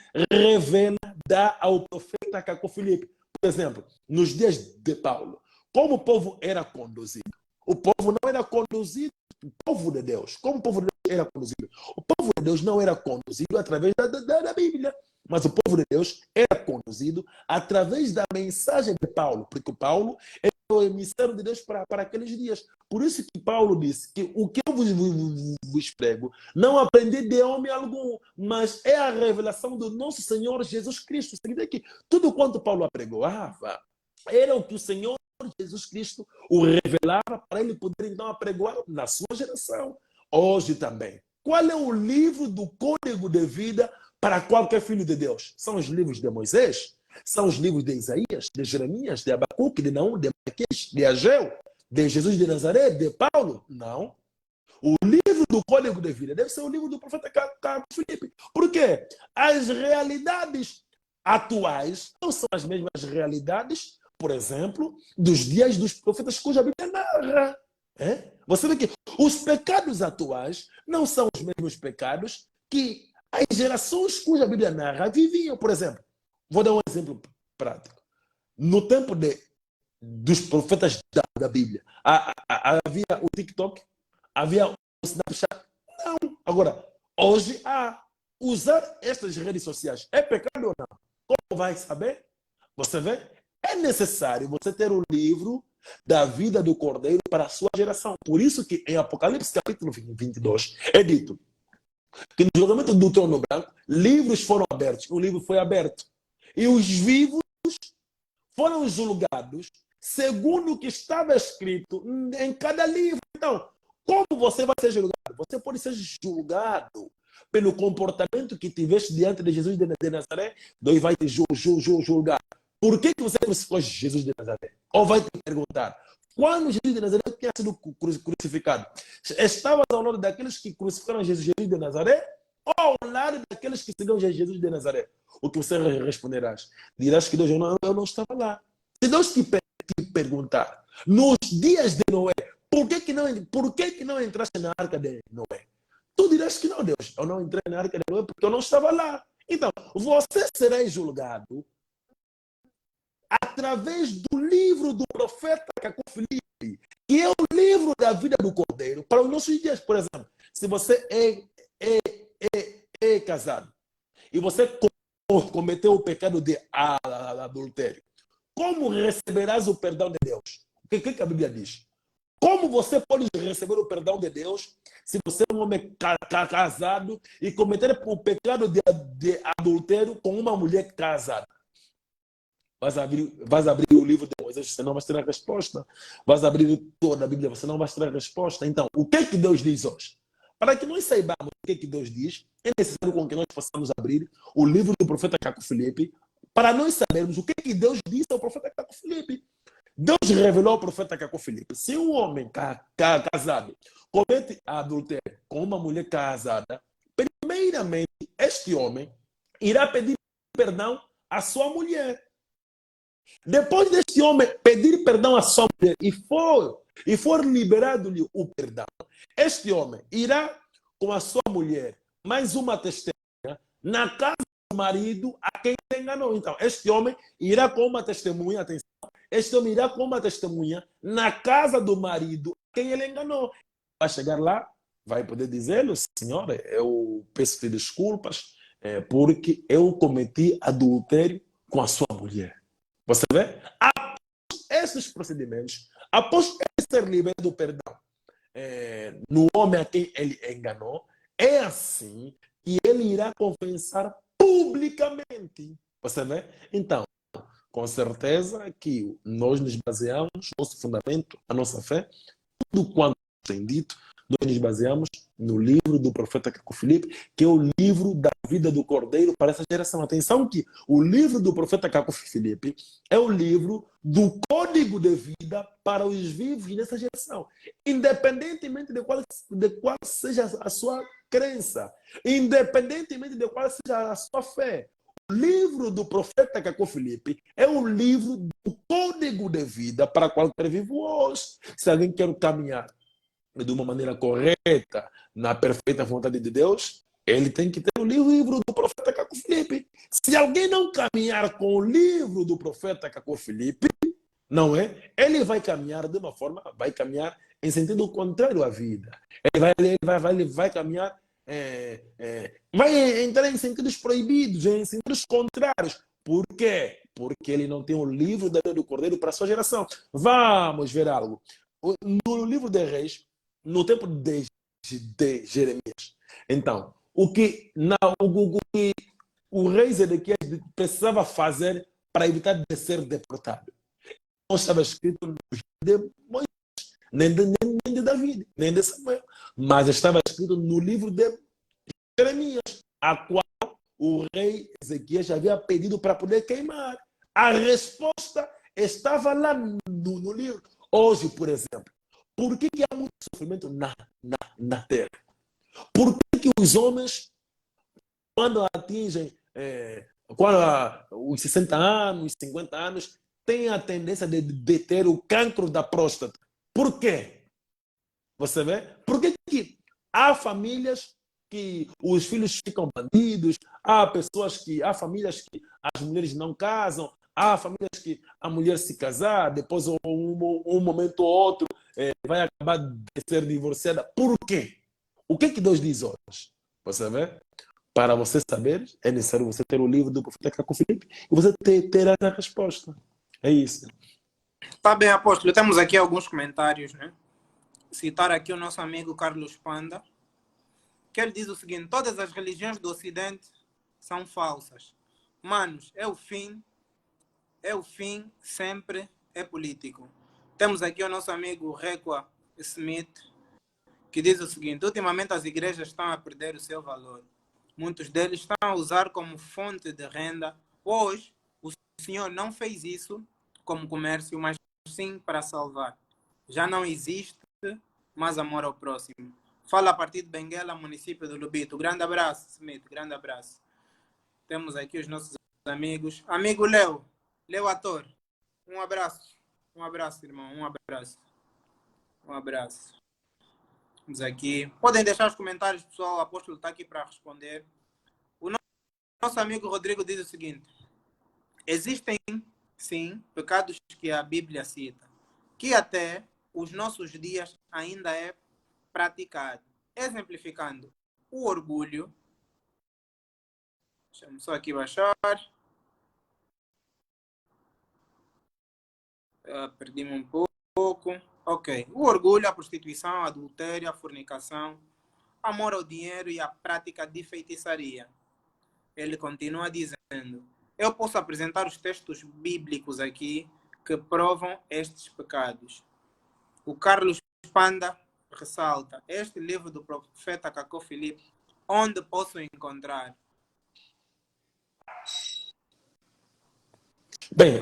dá ao profeta Caco Filipe. Por exemplo, nos dias de Paulo, como o povo era conduzido? O povo não era conduzido, o povo de Deus, como o povo de Deus era conduzido? O povo de Deus não era conduzido através da Bíblia, mas o povo de Deus era conduzido através da mensagem de Paulo, porque Paulo é o emissário de Deus para aqueles dias. Por isso que Paulo disse que o que eu vos prego não aprendi de homem algum, mas é a revelação do nosso Senhor Jesus Cristo. Significa que tudo quanto Paulo apregoava era o que o Senhor Jesus Cristo o revelava para ele poder então apregoar na sua geração. Hoje também. Qual é o livro do Código de Vida para qualquer filho de Deus? São os livros de Moisés? São os livros de Isaías, de Jeremias, de Abacuque, de Naum, de Malaquias, de Ageu, de Jesus de Nazaré, de Paulo? Não. O livro do Código de Vida deve ser o livro do profeta Caco Filipe. Por quê? As realidades atuais não são as mesmas realidades, por exemplo, dos dias dos profetas cuja Bíblia narra. Você vê que os pecados atuais não são os mesmos pecados que as gerações cuja Bíblia narra viviam. Por exemplo, vou dar um exemplo prático. No tempo dos profetas da Bíblia, havia o TikTok, havia o Snapchat. Não. Agora, hoje, usar estas redes sociais é pecado ou não? Como vai saber? Você vê? É necessário você ter o livro da vida do Cordeiro para a sua geração. Por isso que em Apocalipse capítulo 22 é dito que no julgamento do trono branco, livros foram abertos. O livro foi aberto. E os vivos foram julgados segundo o que estava escrito em cada livro. Então, como você vai ser julgado? Você pode ser julgado pelo comportamento que tiveste diante de Jesus de Nazaré. Deus vai te julgar. Por que você crucificou Jesus de Nazaré? Ou vai te perguntar, quando Jesus de Nazaré tinha sido crucificado, estavas ao lado daqueles que crucificaram Jesus de Nazaré? Ou ao lado daqueles que seguiam Jesus de Nazaré? O que você responderás? Dirás que Deus, eu não estava lá. Se Deus te perguntar, nos dias de Noé, por que não entraste na arca de Noé? Tu dirás que não, Deus, eu não entrei na arca de Noé porque eu não estava lá. Então, você será julgado através do livro do profeta Caco Filipe, que é o livro da vida do Cordeiro, para os nossos dias. Por exemplo, se você é casado e você cometeu o pecado de adultério, como receberás o perdão de Deus? O que a Bíblia diz? Como você pode receber o perdão de Deus se você é um homem casado e cometer o pecado de adultério com uma mulher casada? Vais abrir o livro de Moisés, você não vai ter a resposta. Vais abrir toda a Bíblia, você não vai ter a resposta. Então, o que é que Deus diz hoje? Para que nós saibamos o que é que Deus diz, é necessário com que nós possamos abrir o livro do profeta Caco Filipe, para nós sabermos o que é que Deus disse ao profeta Caco Filipe. Deus revelou ao profeta Caco Filipe: se um homem casado comete adultério com uma mulher casada, primeiramente, este homem irá pedir perdão à sua mulher. Depois deste homem pedir perdão à sua mulher e for liberado-lhe o perdão, este homem irá com a sua mulher, mais uma testemunha, na casa do marido a quem ele enganou. Então, este homem irá com uma testemunha, atenção, este homem irá com uma testemunha na casa do marido a quem ele enganou. Vai chegar lá, vai poder dizer-lhe: Senhor, eu peço-te desculpas, porque eu cometi adultério com a sua mulher. Você vê? Após esses procedimentos, após ele ser liberado do perdão no homem a quem ele enganou, é assim que ele irá confessar publicamente. Você vê? Então, com certeza que nós nos baseamos, nosso fundamento, a nossa fé, tudo quanto tem dito, nós nos baseamos no livro do profeta Caco Filipe, que é o livro da vida do Cordeiro para essa geração. Atenção que o livro do profeta Caco Filipe é o livro do código de vida para os vivos nessa geração. Independentemente de qual seja a sua crença, independentemente de qual seja a sua fé, o livro do profeta Caco Filipe é o livro do código de vida para qualquer vivo hoje. Se alguém quer caminhar de uma maneira correta, na perfeita vontade de Deus, ele tem que ter o livro do profeta Caco Filipe. Se alguém não caminhar com o livro do profeta Caco Filipe, não é? Ele vai caminhar de uma forma, vai caminhar em sentido contrário à vida. Ele vai caminhar, vai entrar em sentidos proibidos, em sentidos contrários. Por quê? Porque ele não tem o livro da vida do Cordeiro para a sua geração. Vamos ver algo. No livro de Reis, no tempo de Jeremias. Então, o que o rei Zedequias precisava fazer para evitar de ser deportado? Não estava escrito no livro de Moisés, nem de Davi, nem de Samuel, mas estava escrito no livro de Jeremias, a qual o rei Ezequias havia pedido para poder queimar. A resposta estava lá no livro. Hoje, por exemplo, por que há muito sofrimento na terra? Por que os homens, quando atingem os 60 anos, 50 anos, têm a tendência de ter o cancro da próstata? Por quê? Você vê? Por que há famílias que os filhos ficam bandidos, há famílias que as mulheres não casam, há famílias que a mulher se casar, depois um momento ou outro vai acabar de ser divorciada. Por quê? O que Deus diz hoje? Você vê? Para você saber, é necessário você ter o livro do profeta Caco Filipe e você ter a resposta. É isso. Tá bem, apóstolo. Temos aqui alguns comentários, né? Citar aqui o nosso amigo Carlos Panda, que ele diz o seguinte: todas as religiões do Ocidente são falsas. Manos, é o fim sempre é político. Temos aqui o nosso amigo Requa Smith, que diz o seguinte: ultimamente as igrejas estão a perder o seu valor. Muitos deles estão a usar como fonte de renda. Hoje, o Senhor não fez isso como comércio, mas sim para salvar. Já não existe mais amor ao próximo. Fala a partir de Benguela, município do Lubito. Grande abraço, Smith, grande abraço. Temos aqui os nossos amigos. Amigo Leo Ator, um abraço. Um abraço, irmão, um abraço. Um abraço. Vamos aqui. Podem deixar os comentários, pessoal. O apóstolo está aqui para responder. O nosso amigo Rodrigo diz o seguinte: existem sim, pecados que a Bíblia cita, que até os nossos dias ainda é praticado. Exemplificando, o orgulho. Deixa-me só aqui baixar. Perdi-me um pouco. Ok. O orgulho, a prostituição, a adultério, a fornicação, amor ao dinheiro e a prática de feitiçaria. Ele continua dizendo: eu posso apresentar os textos bíblicos aqui que provam estes pecados. O Carlos Panda ressalta: este livro do profeta Cacó Filipe, onde posso encontrar? Bem,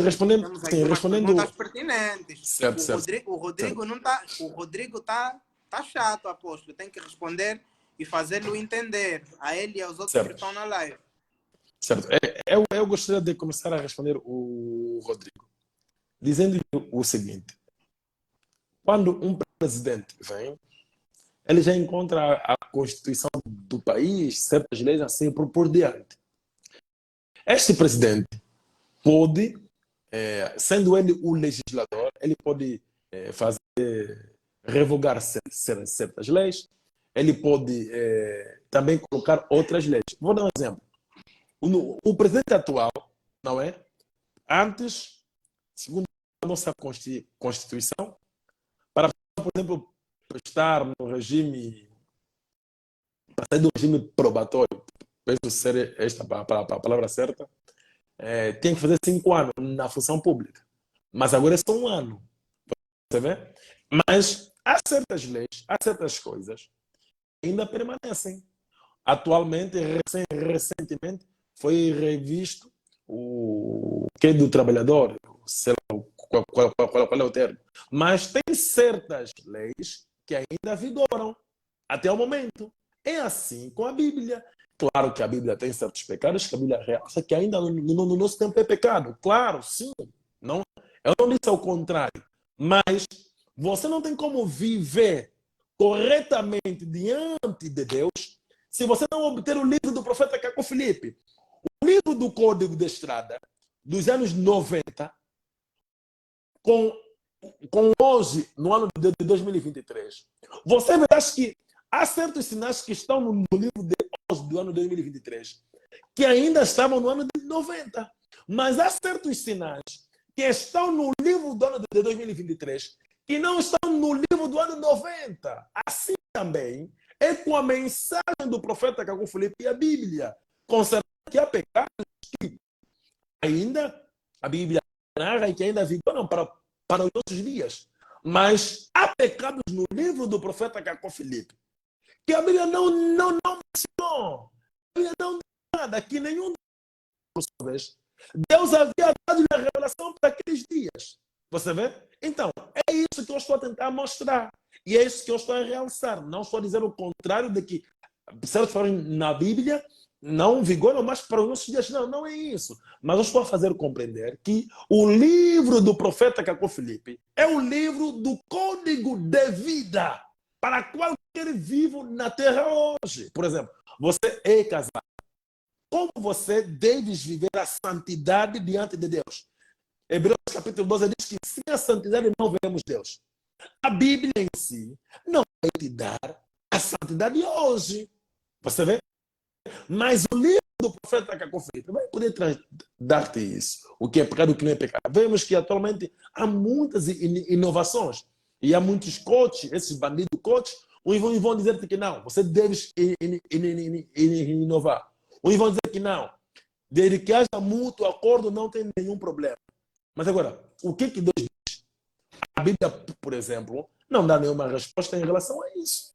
respondendo, Temos sim, aqui umas respondendo, perguntas pertinentes. certo, certo, O Rodrigo certo, não tá, o Rodrigo tá chato, apóstolo. Tem que responder e fazê-lo entender a ele e aos outros que certo, estão na live. certo. Eu gostaria de começar a responder o Rodrigo, dizendo o seguinte: quando um presidente vem, ele já encontra a Constituição do país, certas leis assim por diante. Este presidente pode, sendo ele o legislador, ele pode fazer, revogar certas leis, ele pode também colocar outras leis. Vou dar um exemplo. O presidente atual, não é? Antes, segundo a nossa Constituição, para, por exemplo, estar no regime, para sair do regime probatório, penso ser esta a palavra certa, tem que fazer 5 anos na função pública. Mas agora é só 1 ano. Você vê? Mas há certas leis, há certas coisas que ainda permanecem. Atualmente, recentemente, foi revisto o que é do trabalhador, sei lá qual é o termo. Mas tem certas leis que ainda vigoram até o momento. É assim com a Bíblia. Claro que a Bíblia tem certos pecados que a Bíblia realça que ainda no nosso tempo é pecado. Claro, sim. Não, eu não disse ao contrário. Mas você não tem como viver corretamente diante de Deus se você não obter o livro do profeta Cacó Filipe. O livro do Código de Estrada dos anos 90 com hoje, no ano de 2023, você verá que há certos sinais que estão no livro de hoje, do ano 2023, que ainda estavam no ano de 90. Mas há certos sinais que estão no livro do ano de 2023 que não estão no livro do ano 90. Assim também é com a mensagem do profeta Cacó Filipe e a Bíblia, concernente que há pecados que ainda a Bíblia narra e que ainda vigoram para os nossos dias. Mas há pecados no livro do profeta Cacó Filipe que a Bíblia não mencionou. A Bíblia não diz nada, que nenhum vez Deus havia dado a revelação para aqueles dias. Você vê? Então, é isso que eu estou a tentar mostrar. E é isso que eu estou a realçar. Não estou a dizer o contrário de que certos falam na Bíblia não vigoram mais para os nossos dias. Não, não é isso. Mas eu estou a fazer compreender que o livro do profeta Cacó Filipe é o livro do código de vida para qualquer vivo na terra hoje. Por exemplo, você é casado. Como você deve viver a santidade diante de Deus? Hebreus capítulo 12 diz que sem a santidade não vemos Deus. A Bíblia em si não vai te dar a santidade hoje. Você vê? Mas o livro do profeta Cacó Filipe vai poder dar-te isso. O que é pecado e o que não é pecado. Vemos que atualmente há muitas inovações. E há muitos coaches, esses bandidos coaches, uns vão dizer-te que não, você deve inovar. Uns vão dizer que não. Desde que haja mútuo acordo, não tem nenhum problema. Mas agora, o que Deus diz? A Bíblia, por exemplo, não dá nenhuma resposta em relação a isso.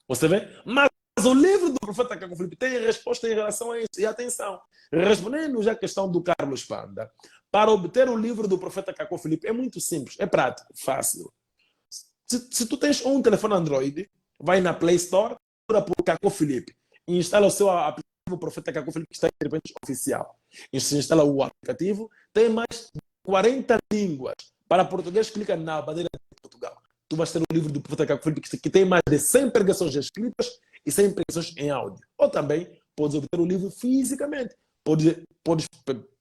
Você vê? Mas o livro do profeta Cacó Filipe tem resposta em relação a isso. E atenção, respondendo já a questão do Carlos Panda, para obter o livro do profeta Cacó Filipe é muito simples, é prático, fácil. Se tu tens um telefone Android, vai na Play Store, procura por Cacó Filipe, instala o seu aplicativo Profeta Cacó Filipe, que está em repente oficial. E se instala o aplicativo, tem mais de 40 línguas. Para português, clica na bandeira de Portugal. Tu vais ter o livro do Profeta Cacó Filipe, que tem mais de 100 pregações escritas e 100 pregações em áudio. Ou também podes obter o livro fisicamente. Podes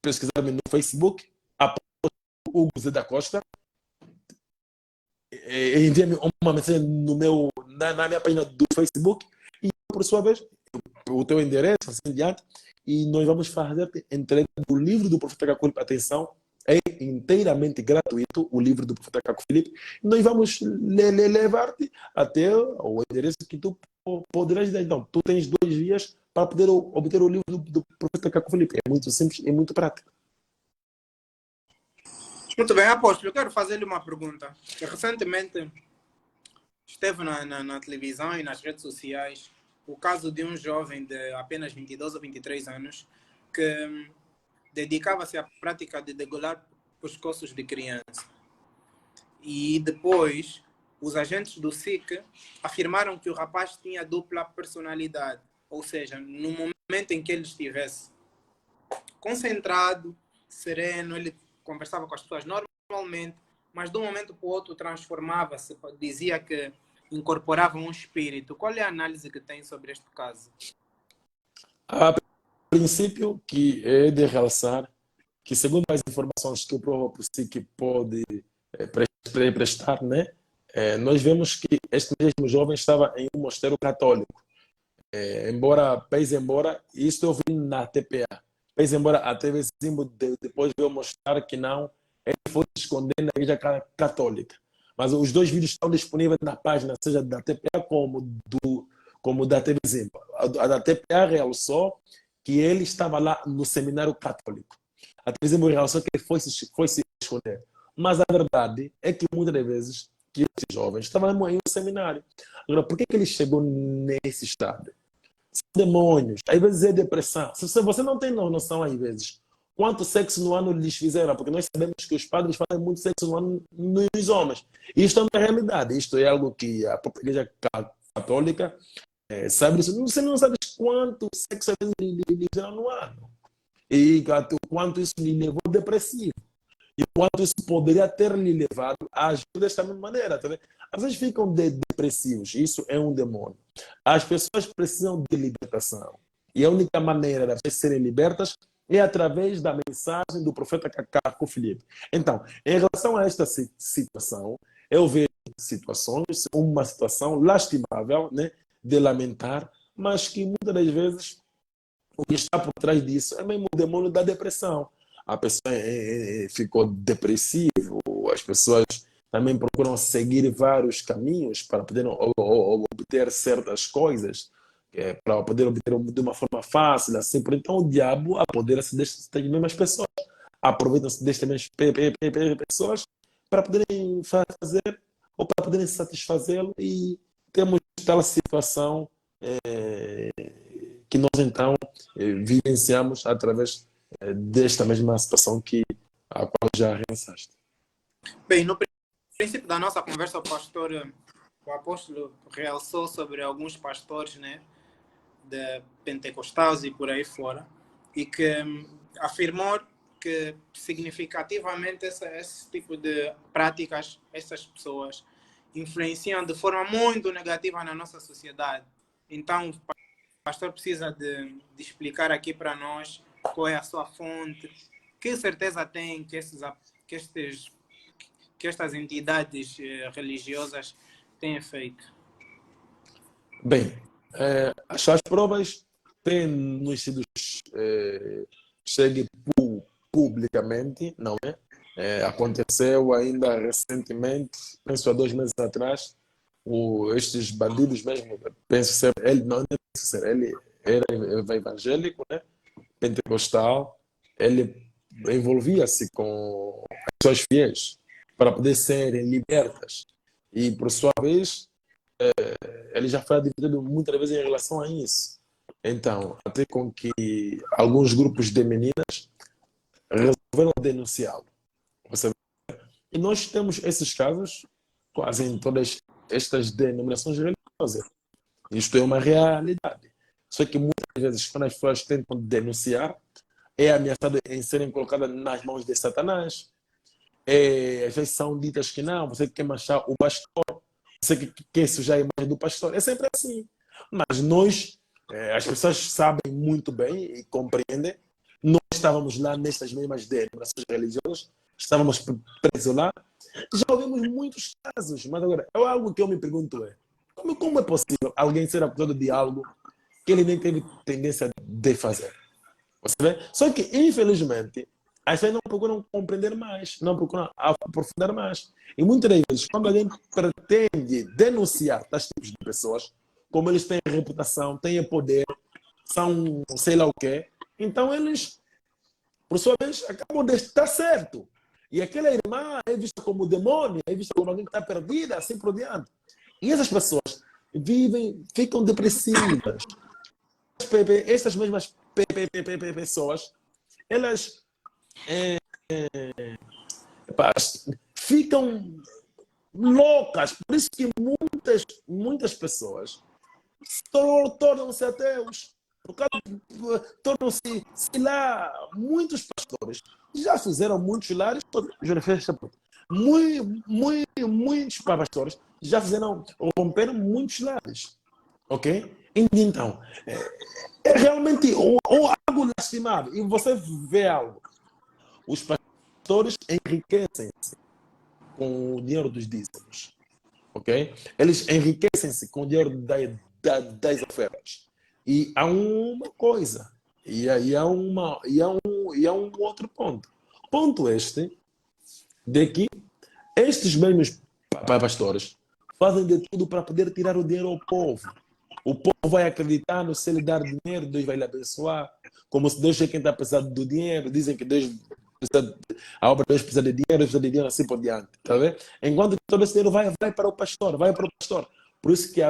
pesquisar no Facebook, Hugo Zé da Costa, envia-me uma mensagem na minha página do Facebook e, por sua vez, o teu endereço, assim em diante, e nós vamos fazer entrega do livro do Profeta Caco Filipe. Atenção, é inteiramente gratuito o livro do Profeta Caco Filipe. Nós vamos levar-te até o endereço que tu poderás dar. Então, tu tens 2 dias para poder obter o livro do Profeta Caco Filipe. É muito simples e muito prático. Muito bem, apóstolo, eu quero fazer-lhe uma pergunta. Eu recentemente esteve na televisão e nas redes sociais o caso de um jovem de apenas 22 ou 23 anos que dedicava-se à prática de degolar pescoços de criança. E depois, os agentes do SIC afirmaram que o rapaz tinha dupla personalidade. Ou seja, no momento em que ele estivesse concentrado, sereno, ele conversava com as pessoas normalmente, mas de um momento para o outro transformava-se, dizia que incorporava um espírito. Qual é a análise que tem sobre este caso? A princípio, que é de realçar que, segundo as informações que o próprio SIC pode prestar, né, nós vemos que este mesmo jovem estava em um mosteiro católico. Pese embora, isto eu vi na TPA, pese embora a TV Zimbo depois veio mostrar que não, ele foi se esconder na igreja católica. Mas os 2 vídeos estão disponíveis na página, seja da TPA como da TV Zimbo. A da TPA realçou que ele estava lá no seminário católico. A TV Zimbo realçou que ele foi se esconder. Mas a verdade é que muitas das vezes que esses jovens estavam em um seminário. Agora, por que ele chegou nesse estado? São demônios, às vezes é depressão. Se você não tem noção, às vezes, quanto sexo no ano lhes fizeram, porque nós sabemos que os padres fazem muito sexo no ano nos homens. Isto é uma realidade, isto é algo que a própria igreja católica sabe disso. Você não sabe quanto sexo lhe fizeram no ano. E quanto isso lhe levou depressivo. E quanto isso poderia ter lhe levado a agir desta mesma maneira. Tá vendo? Às vezes ficam depressivos. Isso é um demônio. As pessoas precisam de libertação. E a única maneira de elas serem libertas é através da mensagem do profeta Caco Filipe. Então, em relação a esta situação, eu vejo uma situação lastimável, né, de lamentar, mas que muitas das vezes o que está por trás disso é mesmo o demônio da depressão. A pessoa ficou depressiva, as pessoas também procuram seguir vários caminhos para poder obter certas coisas, para poder obter de uma forma fácil, assim. Então o diabo apodera-se destas mesmas pessoas, aproveitam-se destas mesmas pessoas para poderem fazer ou para poderem satisfazê-lo, e temos tal situação que nós então vivenciamos através desta mesma situação a qual já realizaste. Bem, no princípio da nossa conversa, o apóstolo realçou sobre alguns pastores, né, de pentecostais e por aí fora, e que afirmou que significativamente esse tipo de práticas, essas pessoas influenciam de forma muito negativa na nossa sociedade. Então, o pastor precisa de explicar aqui para nós qual é a sua fonte, que certeza tem que estas entidades religiosas têm feito. Bem, as provas têm nos sido chegue publicamente, não é? Aconteceu ainda recentemente, penso há 2 meses atrás, estes bandidos mesmo, penso ser, ele não penso ser, ele era evangélico, né? Pentecostal, ele envolvia-se com as pessoas fiéis para poder serem libertas. E, por sua vez, ele já foi admitido muitas vezes em relação a isso. Então, até com que alguns grupos de meninas resolveram denunciá-lo. E nós temos esses casos quase em todas estas denominações religiosas. Isto é uma realidade. Só que muitas vezes, quando as pessoas tentam denunciar, é ameaçado em serem colocadas nas mãos de Satanás. Às vezes são ditas que não, você quer manchar o pastor, você quer sujar a imagem do pastor. É sempre assim. Mas nós, as pessoas sabem muito bem e compreendem, nós estávamos lá nestas mesmas denominações religiosas, estávamos presos lá. Já ouvimos muitos casos, mas agora, é algo que eu me pergunto como é possível alguém ser acusado de algo que ele nem teve tendência de fazer? Você vê? Só que, infelizmente, as pessoas não procuram compreender mais, não procuram aprofundar mais. E muitas das vezes, quando alguém pretende denunciar tais tipos de pessoas, como eles têm reputação, têm poder, são sei lá o quê, então eles, por sua vez, acabam de estar certo. E aquela irmã é vista como demônio, é vista como alguém que está perdida, assim por diante. E essas pessoas vivem, ficam depressivas. Essas mesmas pessoas, elas pá, ficam loucas. Por isso que muitas pessoas tornam-se ateus. Por causa, tornam-se, sei lá, muitos pastores já fizeram muitos lares, muitos pastores já fizeram, romperam muitos lares. Ok? Então, é realmente algo lastimável. E você vê algo. Os pastores enriquecem-se com o dinheiro dos dízimos. Ok? Eles enriquecem-se com o dinheiro das ofertas. E há uma coisa. E há um outro ponto. Ponto este de que estes mesmos pastores fazem de tudo para poder tirar o dinheiro ao povo. O povo vai acreditar no se ele dar dinheiro, Deus vai lhe abençoar. Como se Deus é quem está precisando do dinheiro. Dizem que Deus precisa, a obra de Deus precisa de dinheiro, assim por diante. Tá vendo? Enquanto todo esse dinheiro vai para o pastor, vai para o pastor. Por isso que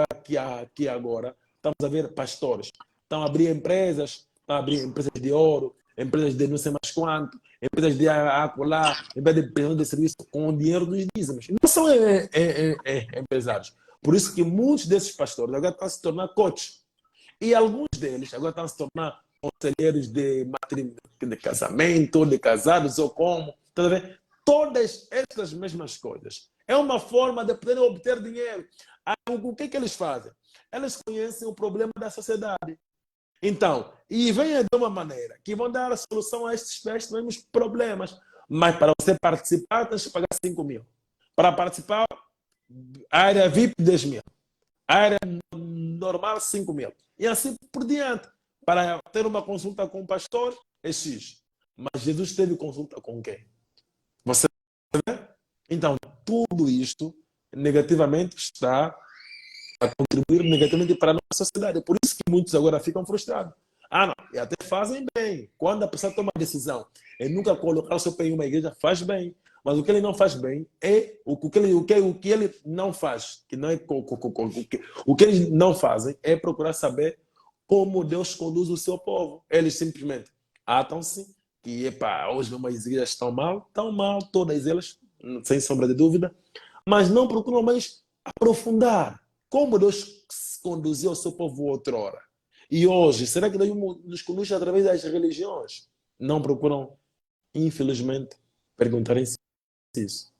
agora estamos a ver pastores. Estão a abrir empresas, estão a abrir empresas de ouro, empresas de não sei mais quanto, empresas de acolá, empresas de prestação de serviço com o dinheiro dos dízimos. Não são empresários. Por isso que muitos desses pastores agora estão a se tornar coaches. E alguns deles agora estão a se tornar conselheiros de casamento, de casados ou como. Tá a ver? Todas estas mesmas coisas. É uma forma de poderem obter dinheiro. O que eles fazem? Eles conhecem o problema da sociedade. Então, e vêm de uma maneira que vão dar a solução a estes mesmos problemas. Mas para você participar, tens que pagar 5 mil. Para participar, área VIP 10 mil. Área normal 5 mil. E assim por diante. Para ter uma consulta com o pastor, é X. Mas Jesus teve consulta com quem? Você vê? Então, tudo isto negativamente está a contribuir negativamente para a nossa sociedade. É por isso que muitos agora ficam frustrados. Ah, não, e até fazem bem. Quando a pessoa toma a decisão e nunca colocar o seu pé em uma igreja, faz bem. Mas o que ele não faz bem é o que ele não faz, que não é o que eles não fazem é procurar saber como Deus conduz o seu povo. Eles simplesmente atam-se que epa, hoje umas igrejas estão mal, todas elas, sem sombra de dúvida, mas não procuram mais aprofundar como Deus conduziu o seu povo outrora. E hoje, será que Deus nos conduz através das religiões? Não procuram, infelizmente, perguntarem-se isso.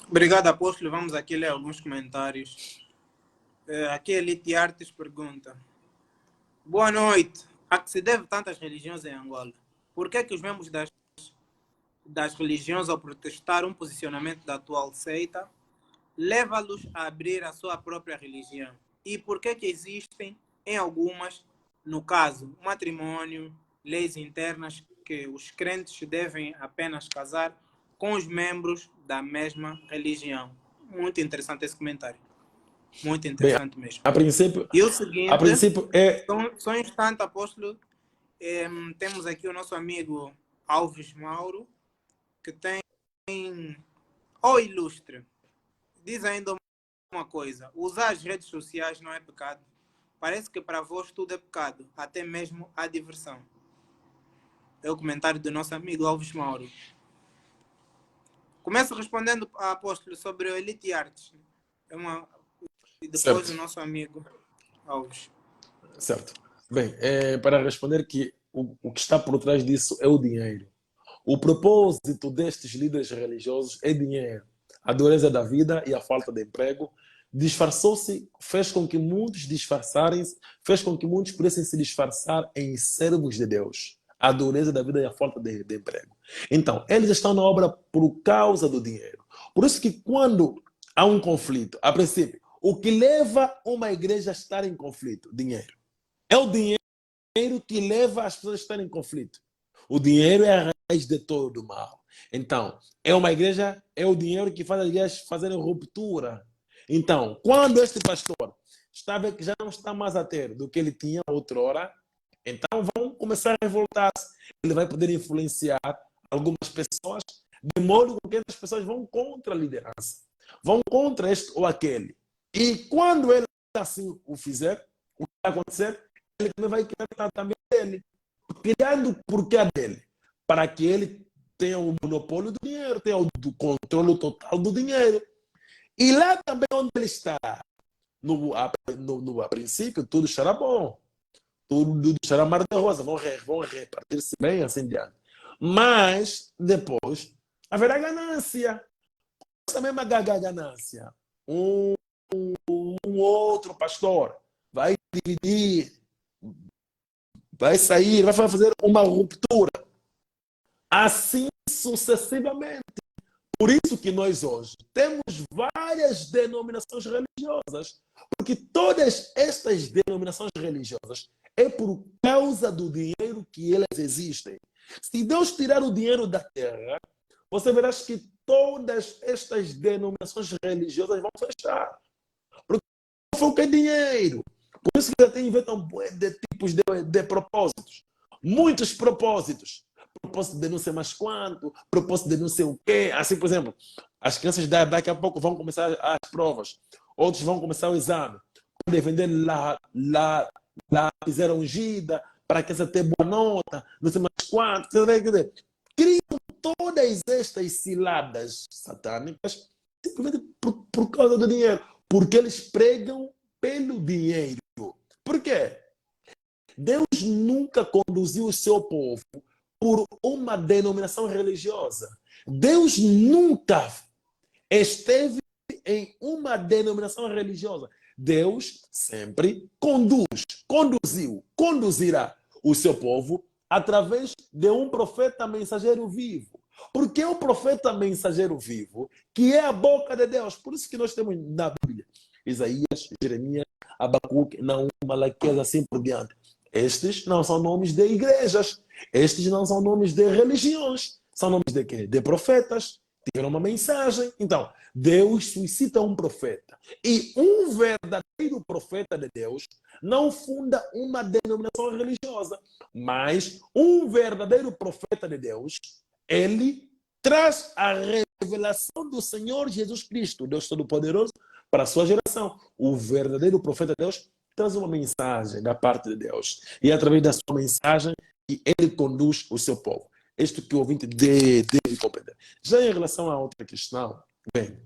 Obrigado, apóstolo. Vamos aqui ler alguns comentários. Aqui Elite Artes pergunta: boa noite. A que se deve tantas religiões em Angola? Por que os membros das religiões, ao protestar um posicionamento da atual seita, leva-los a abrir a sua própria religião? E por que existem, em algumas, no caso, matrimônio, leis internas que os crentes devem apenas casar com os membros da mesma religião? Muito interessante esse comentário. Muito interessante mesmo. A princípio, e o seguinte, é... Só um instante, apóstolo. Temos aqui o nosso amigo Alves Mauro, que tem... ilustre. Diz ainda uma coisa: usar as redes sociais não é pecado. Parece que para vós tudo é pecado, até mesmo a diversão. É o comentário do nosso amigo Alves Mauro. Começo respondendo ao apóstolo sobre o Elite Arts. E depois certo. O nosso amigo Alves. Certo. Bem, para responder que o que está por trás disso é o dinheiro. O propósito destes líderes religiosos é dinheiro. A dureza da vida e a falta de emprego disfarçou-se, fez com que muitos pudessem se disfarçar em servos de Deus. a dureza da vida e a falta de emprego. Então, eles estão na obra por causa do dinheiro. Por isso que quando há um conflito, a princípio, o que leva uma igreja a estar em conflito? Dinheiro. É o dinheiro que leva as pessoas a estarem em conflito. O dinheiro é a raiz de todo o mal. Então, é uma igreja, é o dinheiro que faz as igrejas fazerem ruptura. Então, quando este pastor está a ver que já não está mais a ter do que ele tinha outrora, então vão começar a revoltar-se. Ele vai poder influenciar algumas pessoas, de modo que as pessoas vão contra a liderança, vão contra este ou aquele. E quando ele assim o fizer, o que vai acontecer? Ele também vai criar também dele, criando o porquê dele, para que ele tenha o monopólio do dinheiro, tenha o controle total do dinheiro. E lá também onde ele está, a princípio, tudo estará bom, tudo estará mar de rosa, vão repartir-se bem, assim diante. Mas, depois, haverá ganância. Essa mesma ganância. Um outro pastor vai dividir, vai sair, vai fazer uma ruptura. Assim sucessivamente. Por isso que nós hoje temos várias denominações religiosas. Porque todas estas denominações religiosas é por causa do dinheiro que elas existem. Se Deus tirar o dinheiro da terra, você verá que todas estas denominações religiosas vão fechar. Porque o que é dinheiro. Por isso que já tem inventam de tipos de propósitos. Muitos propósitos. Propósito de não sei mais quanto, propósito de não sei o quê. Assim, por exemplo, as crianças daqui a pouco vão começar as provas. Outros vão começar o exame. Podem vender lápis ungida para a criança ter boa nota, não sei mais quanto. Criam todas estas ciladas satânicas simplesmente por causa do dinheiro. Porque eles pregam pelo dinheiro. Por quê? Deus nunca conduziu o seu povo por uma denominação religiosa. Deus nunca esteve em uma denominação religiosa. Deus sempre conduzirá o seu povo através de um profeta mensageiro vivo. Porque é o profeta mensageiro vivo que é a boca de Deus. Por isso que nós temos na Bíblia Isaías, Jeremias, Abacuque, Naum, Malaquias, assim por diante. Estes não são nomes de igrejas. Estes não são nomes de religiões. São nomes de quê? De profetas. Tiveram uma mensagem. Então, Deus suscita um profeta. E um verdadeiro profeta de Deus não funda uma denominação religiosa. Mas um verdadeiro profeta de Deus, ele traz a revelação do Senhor Jesus Cristo, Deus Todo-Poderoso, para a sua geração. O verdadeiro profeta de Deus traz uma mensagem da parte de Deus. E é através da sua mensagem que ele conduz o seu povo. Isto que o ouvinte deve compreender. Já em relação a outra questão, bem,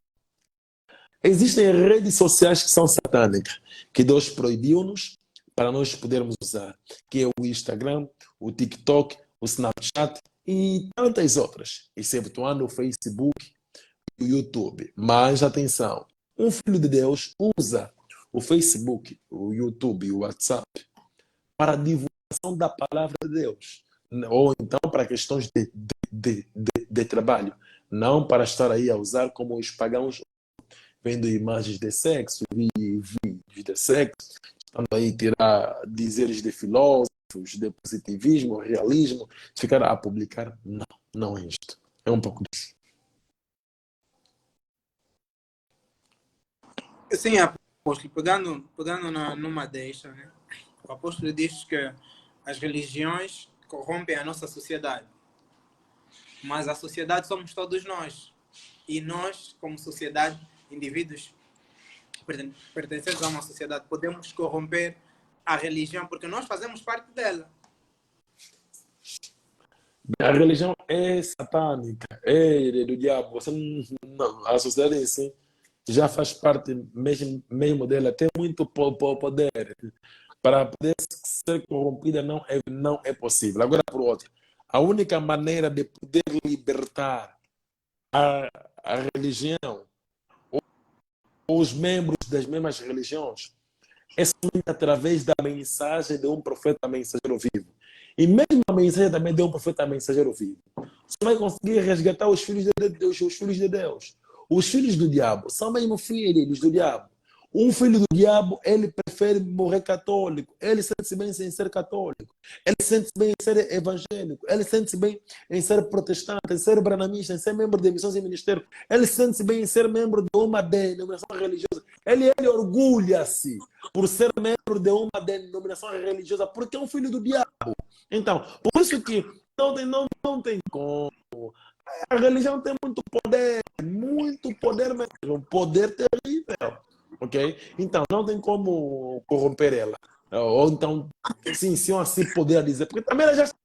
existem redes sociais que são satânicas, que Deus proibiu-nos para nós podermos usar, que é o Instagram, o TikTok, o Snapchat e tantas outras, excetuando o Facebook e o YouTube. Mas atenção, um filho de Deus usa o Facebook, o YouTube e o WhatsApp para a divulgação da palavra de Deus. Ou então para questões de trabalho. Não para estar aí a usar como os pagãos, vendo imagens de sexo, vídeos de sexo, estando aí tirar dizeres de filósofos, de positivismo, realismo, ficar a publicar. Não, não é isto. É um pouco disso. Sim, apóstolo, pegando numa deixa, né? O apóstolo diz que as religiões corrompem a nossa sociedade. Mas a sociedade somos todos nós. E nós, como sociedade, indivíduos pertencentes a uma sociedade, podemos corromper a religião, porque nós fazemos parte dela. A religião é satânica, é do diabo. Você não, a sociedade em si já faz parte mesmo dela, tem muito poder. Para poder ser corrompida não é possível. Agora, por outro, a única maneira de poder libertar a religião ou os membros das mesmas religiões é somente através da mensagem de um profeta mensageiro vivo. E mesmo a mensagem também deu um profeta mensageiro vivo. Você vai conseguir resgatar os filhos de Deus. Os filhos do diabo são mesmo filhos do diabo. Um filho do diabo, ele prefere morrer católico. Ele sente-se bem sem ser católico. Ele sente-se bem em ser evangélico. Ele sente-se bem em ser protestante, em ser branamista, em ser membro de missões e ministério. Ele sente-se bem em ser membro de uma denominação religiosa. Ele orgulha-se por ser membro de uma denominação religiosa, porque é um filho do diabo. Então, por isso que não tem como. A religião tem muito poder mesmo, um poder terrível, ok? Então, não tem como corromper ela. Ou então, sim, se assim poder dizer, porque também ela já está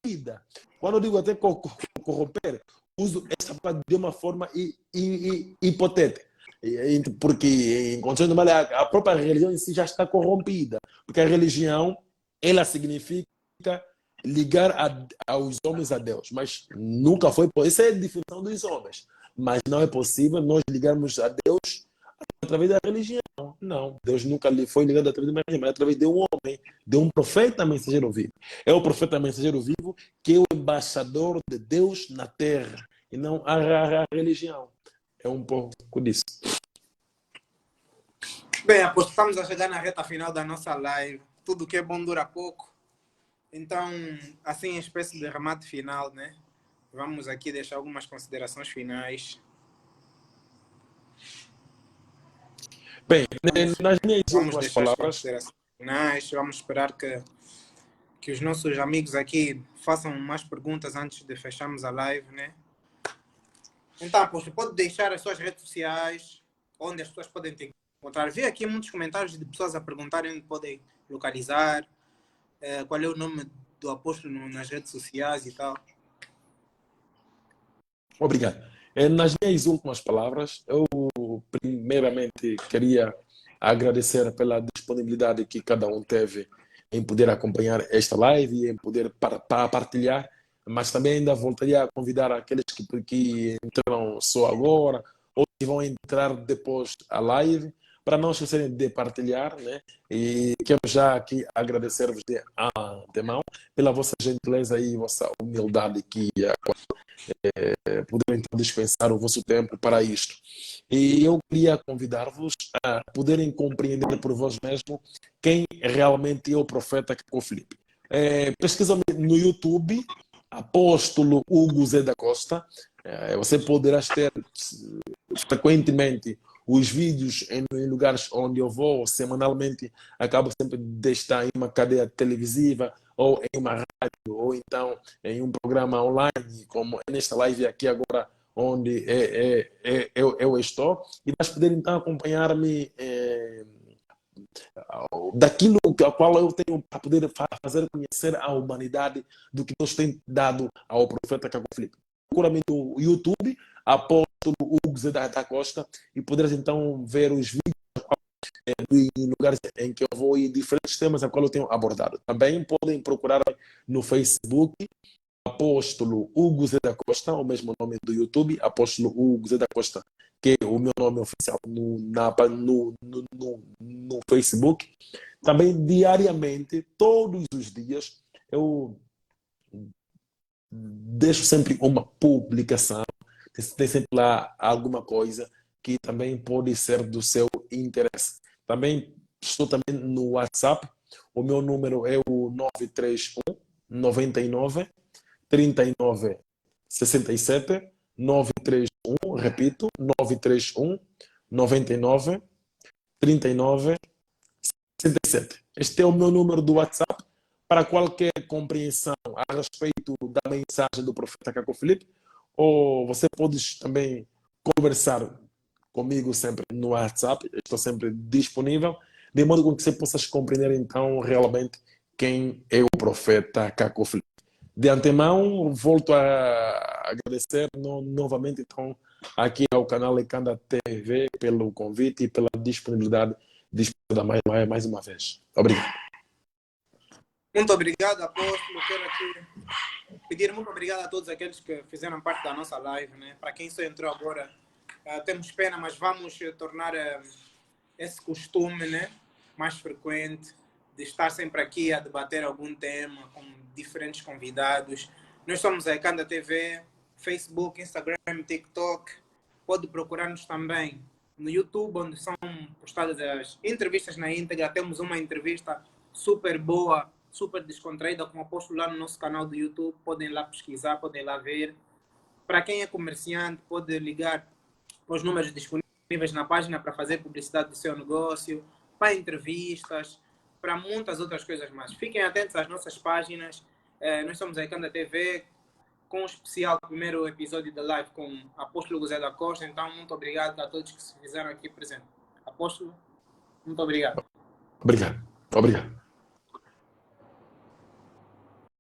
corrompida. Quando eu digo até corromper, uso essa palavra de uma forma hipotética. Porque, em condições normais, a própria religião em si já está corrompida. Porque a religião, ela significa ligar aos homens a Deus, mas nunca foi possível. Essa é a definição dos homens. Mas não é possível nós ligarmos a Deus através da religião. Não, Deus nunca lhe foi ligado através de uma religião, mas através de um homem, de um profeta mensageiro vivo. É o profeta mensageiro vivo que é o embaixador de Deus na terra, e não a religião. É um pouco disso. Bem, após estamos a chegar na reta final da nossa live. Tudo que é bom dura pouco. Então, assim, em espécie de remate final, né? Vamos aqui deixar algumas considerações finais. Bem, nas minhas Vamos últimas deixar as palavras, considerações finais. Vamos esperar que os nossos amigos aqui façam mais perguntas antes de fecharmos a live, né? Então, Aposto, pode deixar as suas redes sociais, onde as pessoas podem te encontrar. Vi aqui muitos comentários de pessoas a perguntarem onde podem localizar, qual é o nome do Apóstolo nas redes sociais e tal. obrigado. Nas minhas últimas palavras, eu primeiramente queria agradecer pela disponibilidade que cada um teve em poder acompanhar esta live e em poder partilhar, mas também ainda voltaria a convidar aqueles que entraram só agora ou que vão entrar depois da live, para não esquecerem de partilhar, né? E quero já aqui agradecer-vos de antemão pela vossa gentileza e vossa humildade que poderem então dispensar o vosso tempo para isto. E eu queria convidar-vos a poderem compreender por vós mesmos quem realmente é o profeta Caco Filipe. Pesquisa no YouTube, Apóstolo Hugo Zé da Costa. Você poderá ter frequentemente os vídeos em lugares onde eu vou semanalmente, acabo sempre de estar em uma cadeia televisiva ou em uma rádio, ou então em um programa online, como é nesta live aqui agora, onde eu estou, e vais poder então acompanhar-me daquilo a qual eu tenho para poder fazer conhecer a humanidade do que Deus tem dado ao profeta Caco Filipe. Procura-me no YouTube, Apóstolo Hugo Zé da Costa, e poderás então ver os vídeos em lugares em que eu vou e diferentes temas a qual eu tenho abordado. Também podem procurar no Facebook Apóstolo Hugo Zé da Costa, o mesmo nome do YouTube, Apóstolo Hugo Zé da Costa, que é o meu nome oficial no Facebook. Também diariamente, todos os dias, eu deixo sempre uma publicação, tem sempre lá alguma coisa que também pode ser do seu interesse. Também estou também no WhatsApp, o meu número é o 931 99 39 67 931, repito, 931 99 39 67. Este é o meu número do WhatsApp para qualquer compreensão a respeito da mensagem do profeta Caco Filipe, ou você pode também conversar comigo sempre no WhatsApp, estou sempre disponível, de modo com que você possa compreender então realmente quem é o profeta Caco Filipe. De antemão, volto a agradecer novamente então aqui ao canal Ecanda TV pelo convite e pela disponibilidade disponível mais uma vez. Obrigado. Muito obrigado, Apóstolo. Quero aqui pedir muito obrigado a todos aqueles que fizeram parte da nossa live, né? Para quem só entrou agora, temos pena, mas vamos tornar esse costume, né, mais frequente, de estar sempre aqui a debater algum tema com diferentes convidados. Nós somos a Ecanda TV, Facebook, Instagram, TikTok. Pode procurar-nos também no YouTube, onde são postadas as entrevistas na íntegra. Temos uma entrevista super boa, super descontraída com o apóstolo lá no nosso canal do YouTube. Podem lá pesquisar, podem lá ver. Para quem é comerciante, pode ligar os números disponíveis na página para fazer publicidade do seu negócio, para entrevistas, para muitas outras coisas mais. Fiquem atentos às nossas páginas. Nós somos a Ecanda TV, com o especial primeiro episódio da live com o Apóstolo José da Costa. Então, muito obrigado a todos que se fizeram aqui presentes. Apóstolo, muito obrigado. Obrigado. Obrigado.